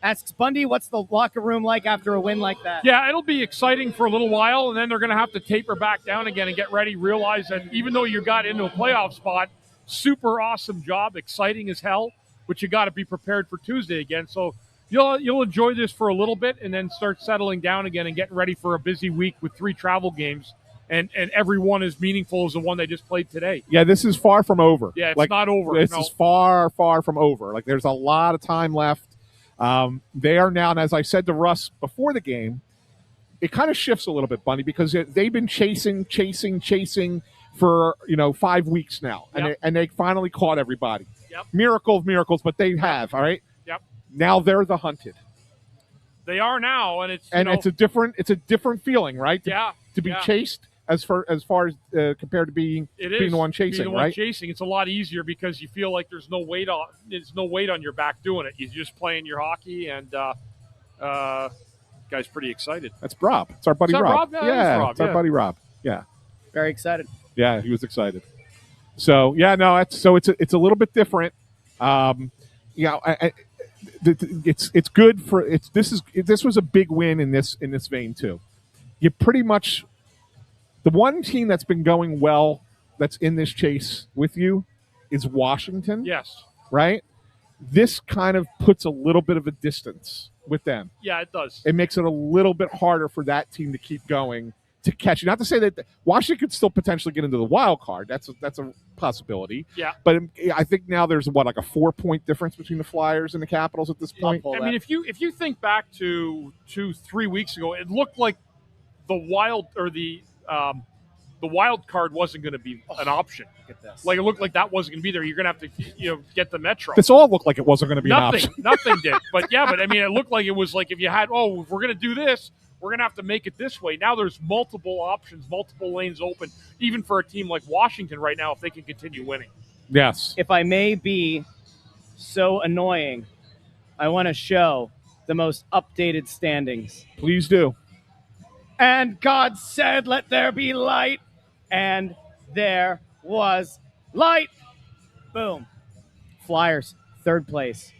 Asks Bundy, what's the locker room like after a win like that? Yeah, it'll be exciting for a little while, and then they're going to have to taper back down again and get ready, realize that even though you got into a playoff spot, super awesome job, exciting as hell, but you got to be prepared for Tuesday again. So you'll enjoy this for a little bit and then start settling down again and getting ready for a busy week with 3 travel games, and every one as meaningful as the one they just played today. Yeah, this is far from over. Yeah, it's not over. This is far, far from over. There's a lot of time left. They are now, and as I said to Russ before the game, it kind of shifts a little bit, Bundy, because they've been chasing for 5 weeks now, and they finally caught everybody. Yep. Miracle of miracles, but they have. All right. Yep. Now they're the hunted. They are now, and it's a different feeling, right? To be chased as far as compared to being the one chasing, being the one chasing. It's a lot easier because you feel like there's no weight on your back doing it. You're just playing your hockey, and guy's pretty excited. That's Rob. It's our buddy Rob. Yeah, it's our buddy Rob. Yeah, very excited. Yeah, he was excited. So it's a little bit different. It's good for this was a big win in this vein too. You pretty much. The one team that's been going well that's in this chase with you is Washington. Yes. Right? This kind of puts a little bit of a distance with them. Yeah, it does. It makes it a little bit harder for that team to keep going to catch you. Not to say that Washington could still potentially get into the wild card. That's a possibility. Yeah. But I think now there's a 4-point difference between the Flyers and the Capitals at this point. I mean, if you think back to 2-3 weeks ago, it looked like the wild card wasn't going to be an option. Look at this. Like it looked like that wasn't going to be there. You're going to have to, get the Metro. This all looked like it wasn't going to be an option. Nothing did. But I mean, it looked like it was like if you had, if we're going to do this, we're going to have to make it this way. Now there's multiple options, multiple lanes open, even for a team like Washington right now if they can continue winning. Yes. If I may be so annoying, I want to show the most updated standings. Please do. And God said, let there be light. And there was light. Boom. Flyers, third place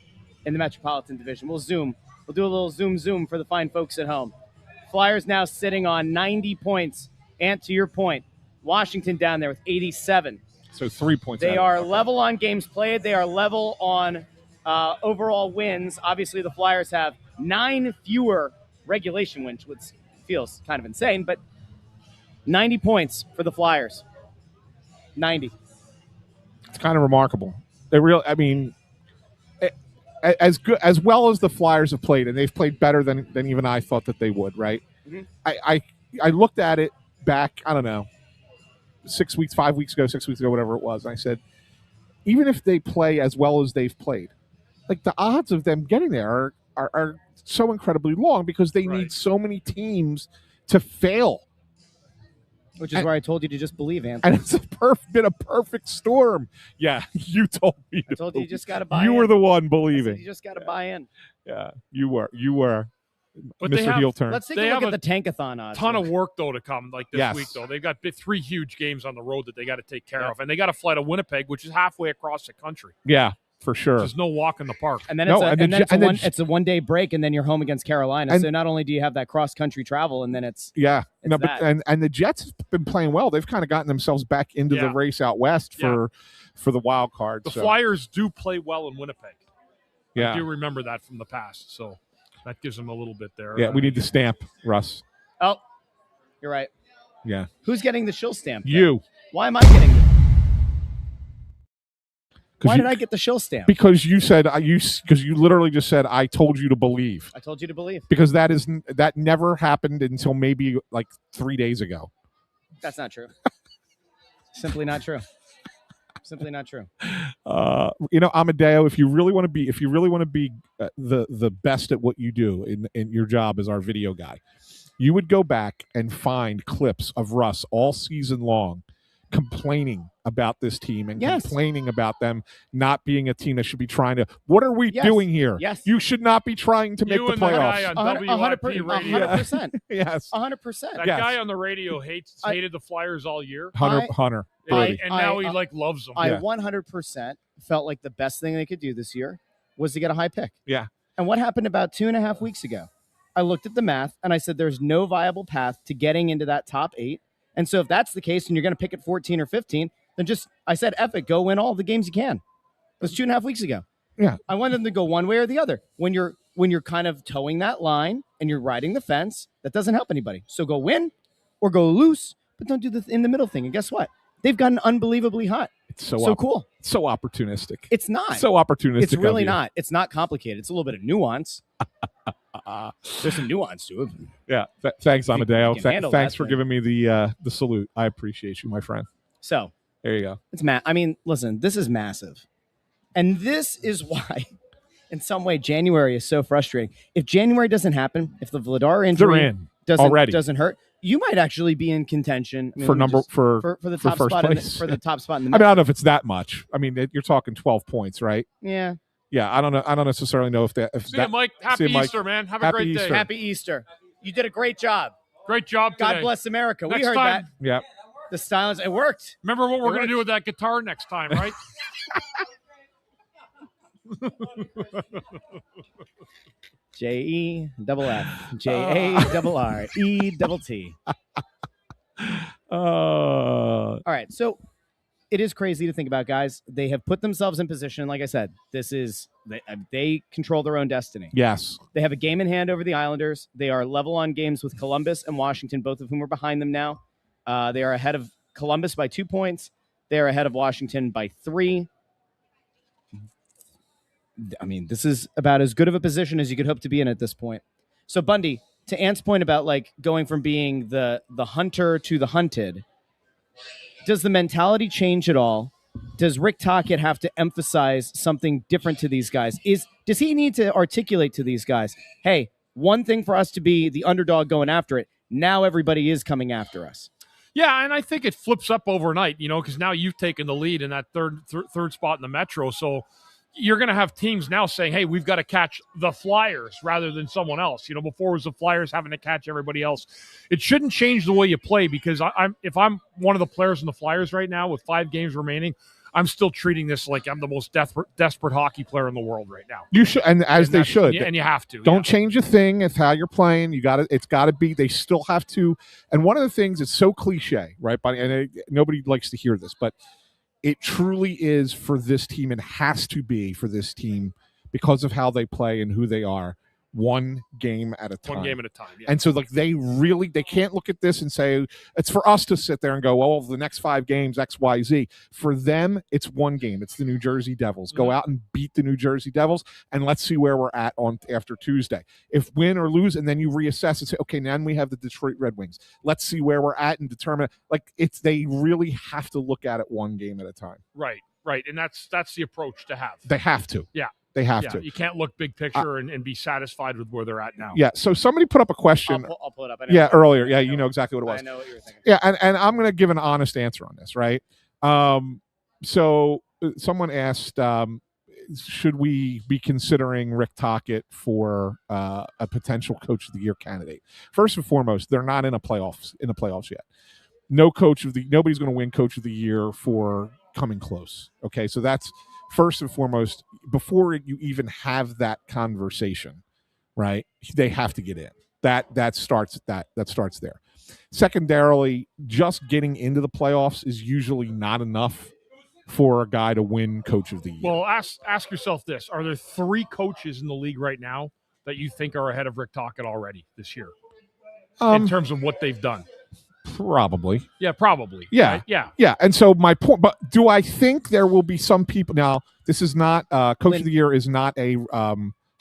in the Metropolitan Division. We'll zoom. We'll do a little zoom for the fine folks at home. Flyers now sitting on 90 points. And to your point, Washington down there with 87. So 3 points. They are level on games played. They are level on overall wins. Obviously, the Flyers have 9 fewer regulation wins, which feels kind of insane, but 90 points for the Flyers. 90. It's kind of remarkable. I mean, as good as well as the Flyers have played, and they've played better than even I thought that they would. Right? Mm-hmm. I looked at it back. I don't know, 6 weeks, 5 weeks ago, 6 weeks ago, whatever it was. And I said, even if they play as well as they've played, like the odds of them getting there are so incredibly long because they need so many teams to fail. Which is where I told you to just believe, Anthony. And it's been a perfect storm. Yeah, you told me. I told you just got to buy in. You were the one believing. You just got to buy in. Yeah, you were. But Mr. Heel turn. Let's take a look at the Tankathon odds. Ton of work, though, to come like this week, though. They've got 3 huge games on the road that they got to take care of. And they got to fly to Winnipeg, which is halfway across the country. Yeah, for sure. There's no walk in the park. And then it's a one-day break, and then you're home against Carolina. So not only do you have that cross-country travel, and then it's and the Jets have been playing well. They've kind of gotten themselves back into the race out west for the wild card. The Flyers do play well in Winnipeg. Yeah, I do remember that from the past. So that gives them a little bit there. Yeah, we need the stamp, Russ. Oh, you're right. Yeah. Who's getting the shill stamp? You. Why am I getting it? Why did I get the shill stamp? Because you said because you literally just said I told you to believe. I told you to believe. Because that never happened until maybe like 3 days ago. That's not true. Simply not true. Simply not true. Amadeo, if you really want to be the best at what you do in your job as our video guy, you would go back and find clips of Russ all season long complaining about this team and complaining about them not being a team that should be trying to. What are we doing here? Yes. You should not be trying to make the playoffs. 100%. Yes. 100%. That guy on the radio hated the Flyers all year. Hunter. And now he loves them. I 100% felt like the best thing they could do this year was to get a high pick. Yeah. And what happened about 2.5 weeks ago? I looked at the math and I said there's no viable path to getting into that top 8. And so if that's the case and you're going to pick at 14 or 15, then I said, F it, go win all the games you can. It was 2.5 weeks ago. Yeah. I wanted them to go one way or the other. When you're kind of towing that line and you're riding the fence, that doesn't help anybody. So go win or go loose, but don't do the in the middle thing. And guess what? They've gotten unbelievably hot. It's so cool. It's so opportunistic. It's not. So opportunistic. It's really not. It's not complicated. It's a little bit of nuance. There's some nuance to it. Yeah. Thanks, Amadeo. Thanks for thing. giving me the salute. I appreciate you, my friend. So there you go. It's I mean, listen, this is massive. And this is why, in some way, January is so frustrating. If January doesn't happen, if the Vladar injury doesn't hurt, you might actually be in contention for the top spot place. for the top spot in the I mean, I don't know if it's that much. I mean, you're talking 12 points, right? Yeah. Yeah, I don't know. I don't necessarily know if that. See you, Mike. Happy Easter, man. Have a great day. Happy Easter. You did a great job. Great job today. God bless America. Next we heard time, that. Yeah. The styles, it worked. Remember what we're going to do with that guitar next time, right? JEFF JARRET. All right, so it is crazy to think about, guys. They have put themselves in position. Like I said, they control their own destiny. Yes. They have a game in hand over the Islanders. They are level on games with Columbus and Washington, both of whom are behind them now. They are ahead of Columbus by 2 points. They are ahead of Washington by 3. I mean, this is about as good of a position as you could hope to be in at this point. So, Bundy, to Ant's point about like going from being the hunter to the hunted, does the mentality change at all? Does Rick Tocchet have to emphasize something different to these guys? Does he need to articulate to these guys, hey, one thing for us to be the underdog going after it. Now everybody is coming after us. Yeah, and I think it flips up overnight, because now you've taken the lead in that third spot in the Metro. So you're going to have teams now saying, hey, we've got to catch the Flyers rather than someone else. Before it was the Flyers having to catch everybody else. It shouldn't change the way you play, because if I'm one of the players in the Flyers right now with 5 games remaining, I'm still treating this like I'm the most desperate hockey player in the world right now. You should, and they should. And you have to. Don't change a thing. It's how you're playing. It's got to be. They still have to. And one of the things, it's so cliche, right? And nobody likes to hear this, but it truly is for this team, and has to be for this team because of how they play and who they are. One game at a time. One game at a time, yeah. And so, they can't look at this and say, it's for us to sit there and go, well, the next 5 games, X, Y, Z. For them, it's one game. It's the New Jersey Devils. Go out and beat the New Jersey Devils, and let's see where we're at after Tuesday. If win or lose, and then you reassess and say, okay, now we have the Detroit Red Wings. Let's see where we're at and determine. They really have to look at it one game at a time. Right. And that's the approach to have. They have to. Yeah. They have to. You can't look big picture and be satisfied with where they're at now. Yeah. So somebody put up a question. I'll pull it up. Earlier. Yeah, you know exactly what it was. I know what you were thinking. Yeah, and I'm going to give an honest answer on this, right? So someone asked, should we be considering Rick Tocchet for a potential Coach of the Year candidate? First and foremost, they're not in the playoffs yet. Nobody's going to win Coach of the Year for coming close. Okay, so that's first and foremost, before you even have that conversation, right? They have to get in. That starts there. Secondarily, just getting into the playoffs is usually not enough for a guy to win Coach of the Year. Well, ask yourself this: are there 3 coaches in the league right now that you think are ahead of Rick Tocchet already this year in terms of what they've done? Probably. Yeah, probably. Yeah. Right? Yeah. Yeah. And so my point, but do I think there will be some people now, this is not Coach of the Year is not a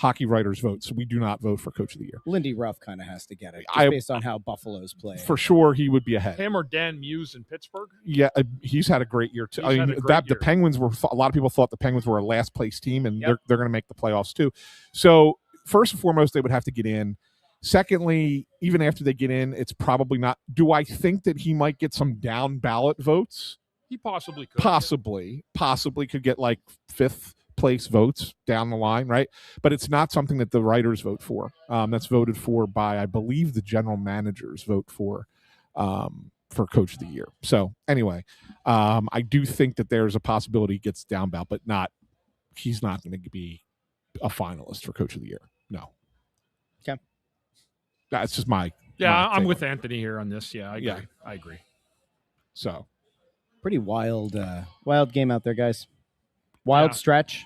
hockey writers vote, so we do not vote for Coach of the Year. Lindy Ruff kind of has to get it just based on how Buffalo's play. For sure he would be ahead. Him or Dan Muse in Pittsburgh? Yeah, he's had a great year too. The Penguins were a lot of people thought the Penguins were a last place team, and they're going to make the playoffs too. So first and foremost, they would have to get in. Secondly, even after they get in, it's probably not. Do I think that he might get some down ballot votes? He possibly could. Possibly could get like 5th place votes down the line, right? But it's not something that the writers vote for. That's voted for by, I believe, the general managers vote for Coach of the Year. So anyway, I do think that there's a possibility he gets down ballot, but he's not going to be a finalist for Coach of the Year. No. Okay. That's just my. Yeah, I'm with Anthony here on this. Yeah, I agree. So, pretty wild game out there, guys. Wild stretch.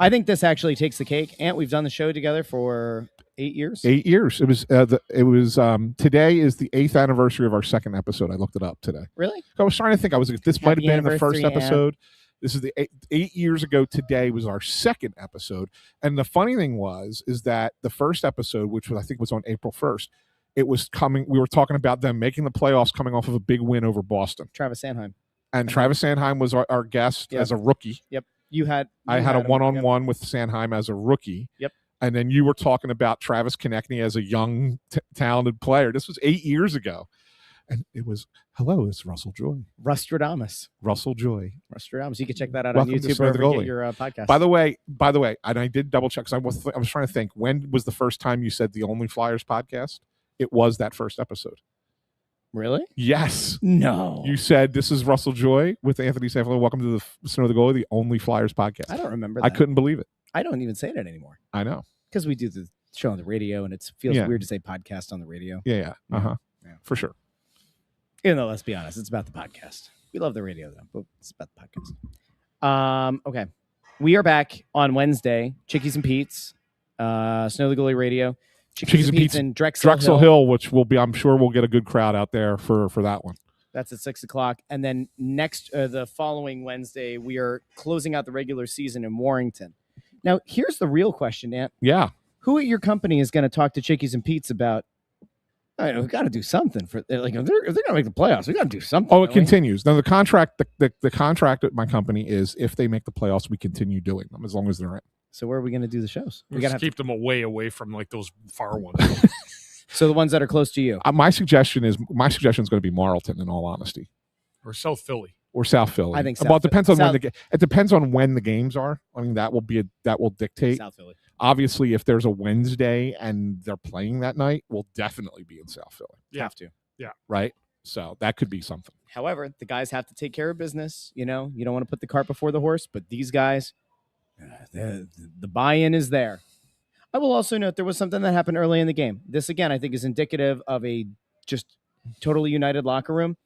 I think this actually takes the cake. Ant, we've done the show together for 8 years. 8 years. It was. Today is the 8th anniversary of our 2nd episode. I looked it up today. Really? I was trying to think. This might have been the first episode. This is the 8 years ago today was our 2nd episode. And the funny thing is that the first episode, which I think was on April 1st, it was coming. We were talking about them making the playoffs coming off of a big win over Boston. Travis Sanheim. And Travis Sanheim was our guest as a rookie. Yep. I had a one-on-one with Sanheim as a rookie. Yep. And then you were talking about Travis Konechny as a young, talented player. This was 8 years ago. And it was, hello, it's Russell Joy. Rustradamus. Russell Joy. Rustradamus. You can check that out Welcome on YouTube to or you get your podcast. By the way, and I did double check because I was trying to think, when was the first time you said the Only Flyers podcast? It was that first episode. Really? Yes. No. You said, this is Russell Joy with Anthony SanFilippo. Welcome to the Snow the Goalie, the Only Flyers podcast. I don't remember that. I couldn't believe it. I don't even say that anymore. I know. Because we do the show on the radio, and it feels weird to say podcast on the radio. Yeah. Uh-huh. Yeah. For sure. Even though, let's be honest, it's about the podcast. We love the radio, though, but it's about the podcast. Okay. We are back on Wednesday. Chickies and Pete's, Snow the Goalie Radio. Chickies and Pete's in Drexel Hill, which will be, I'm sure we'll get a good crowd out there for that one. That's at 6:00. And then the following Wednesday, we are closing out the regular season in Warrington. Now, here's the real question, Ant. Yeah. Who at your company is going to talk to Chickies and Pete's about, we've got to do something for, like, if they're going to make the playoffs, we got to do something. Oh, it continues. Now, the contract at my company is if they make the playoffs, we continue doing them as long as they're in. So where are we going to do the shows? We gotta keep them away from like those far ones. So the ones that are close to you. My suggestion is going to be Marlton, in all honesty, Or South Philly. or South Philly. I think Well, it depends on South- it depends on when the games are. I mean, that will dictate. South Philly. Obviously, if there's a Wednesday and they're playing that night, we'll definitely be in South Philly. Yeah. Have to. Right. So that could be something. However, the guys have to take care of business. You know, you don't want to put the cart before the horse, but these guys, the buy-in is there. I will also note there was something that happened early in the game. This, again, I think is indicative of a just totally united locker room.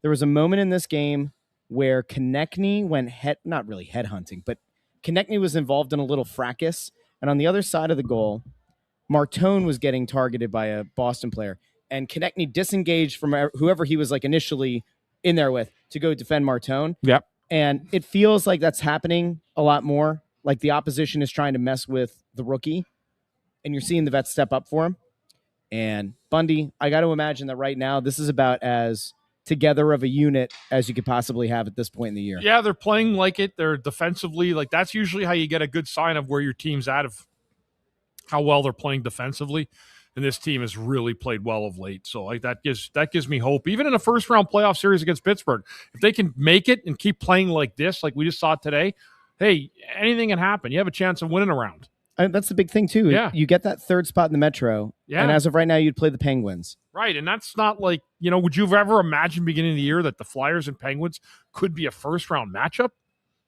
There was a moment in this game where Konechny went not really headhunting, but Konechny was involved in a little fracas. And on the other side of the goal, Martone was getting targeted by a Boston player. And Konechny disengaged from whoever he was like initially in there with to go defend Martone. Yep. And it feels like that's happening a lot more. Like the opposition is trying to mess with the rookie. And you're seeing the vets step up for him. And Bundy, I got to imagine that right now this is about as together of a unit as you could possibly have at this point in the year. Yeah, they're playing like it. They're defensively. Like that's usually how you get a good sign of where your team's at, of how well they're playing defensively. And this team has really played well of late. So like that gives me hope. Even in a first round playoff series against Pittsburgh, if they can make it and keep playing like this, like we just saw today, hey, anything can happen. You have a chance of winning a round. That's the big thing too. Yeah. You get that third spot in the Metro. Yeah. And as of right now, you'd play the Penguins. Right. And that's not like, would you have ever imagined beginning of the year that the Flyers and Penguins could be a first round matchup?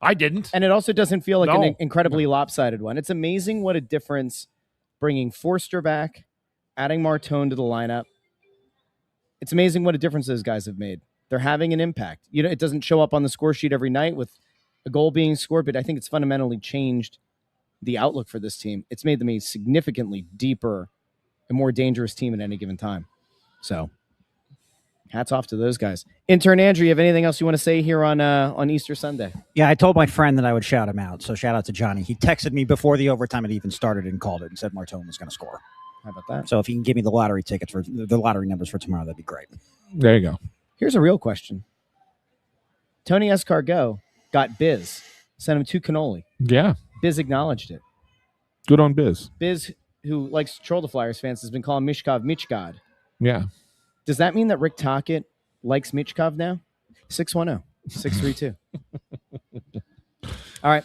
I didn't. And it also doesn't feel like No. an incredibly lopsided one. It's amazing what a difference bringing Forster back, adding Martone to the lineup. It's amazing what a difference those guys have made. They're having an impact. It doesn't show up on the score sheet every night with a goal being scored, but I think it's fundamentally changed the outlook for this team. It's made them a significantly deeper and more dangerous team at any given time. So hats off to those guys. Intern Andrew, you have anything else you want to say here on Easter Sunday? Yeah, I told my friend that I would shout him out. So shout out to Johnny. He texted me before the overtime had even started and called it and said Martone was going to score. How about that? So if you can give me the lottery tickets for the lottery numbers for tomorrow, that'd be great. There you go. Here's a real question. Tony Escargot got Biz, sent him to cannoli. Yeah. Biz acknowledged it. Good on Biz. Biz, who likes to troll the Flyers fans, has been calling Mishkov Michgod. Yeah. Does that mean that Rick Tocchet likes Michkov now? 610-632. All right.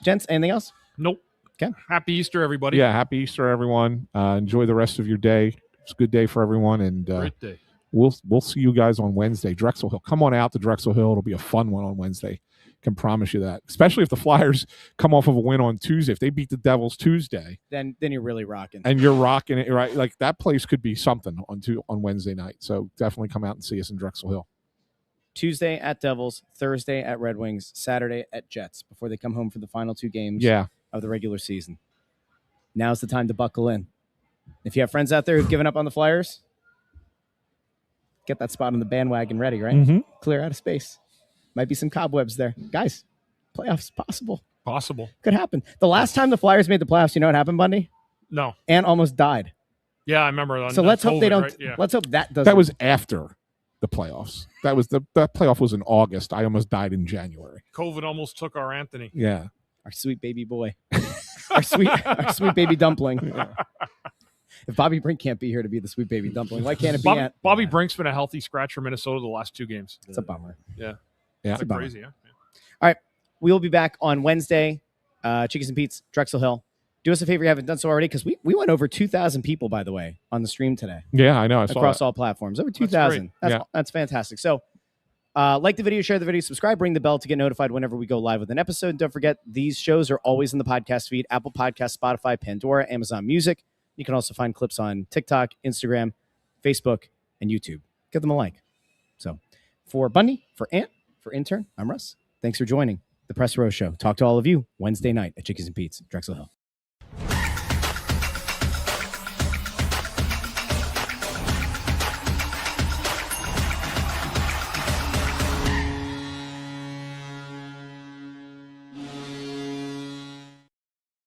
Gents, anything else? Nope. Okay. Happy Easter, everybody. Yeah. Happy Easter, everyone. Enjoy the rest of your day. It's a good day for everyone. And Great day. we'll see you guys on Wednesday. Drexel Hill. Come on out to Drexel Hill. It'll be a fun one on Wednesday. Can promise you that. Especially if the Flyers come off of a win on Tuesday. If they beat the Devils Tuesday, Then you're really rocking. and you're rocking it, right? Like that place could be something on Wednesday night. So definitely come out and see us in Drexel Hill. Tuesday at Devils, Thursday at Red Wings, Saturday at Jets before they come home for the final two games Yeah. of the regular season. Now's the time to buckle in. If you have friends out there who've given up on the Flyers, get that spot on the bandwagon ready, right? Mm-hmm. Clear out of space. Might be some cobwebs there. Guys, playoffs possible. Possible. Could happen. The last time the Flyers made the playoffs, you know what happened, Bundy? No. Ant almost died. Yeah, I remember. So let's hope they COVID, don't. right? Yeah. Let's hope that doesn't. That was after the playoffs. That playoff was in August. I almost died in January. COVID almost took our Anthony. Yeah. our sweet baby boy. our sweet baby dumpling. If Bobby Brink can't be here to be the sweet baby dumpling, why can't it be Ant? Bobby Brink's been a healthy scratch for Minnesota the last two games. It's a bummer. Yeah. Yeah. It's crazy, yeah. All right. We will be back on Wednesday. Chickies and Pete's, Drexel Hill. Do us a favor, you haven't done so already, because we went over 2,000 people, by the way, on the stream today. Yeah, I know. I saw across that. all platforms. Over 2,000. That's fantastic. So like the video, share the video, subscribe, ring the bell to get notified whenever we go live with an episode. And don't forget, these shows are always in the podcast feed, Apple Podcasts, Spotify, Pandora, Amazon Music. You can also find clips on TikTok, Instagram, Facebook, and YouTube. Give them a like. So for Bundy, for Ant, for Intern, I'm Russ. Thanks for joining the Press Row Show. Talk to all of you Wednesday night at Chickies and Pete's, Drexel Hill.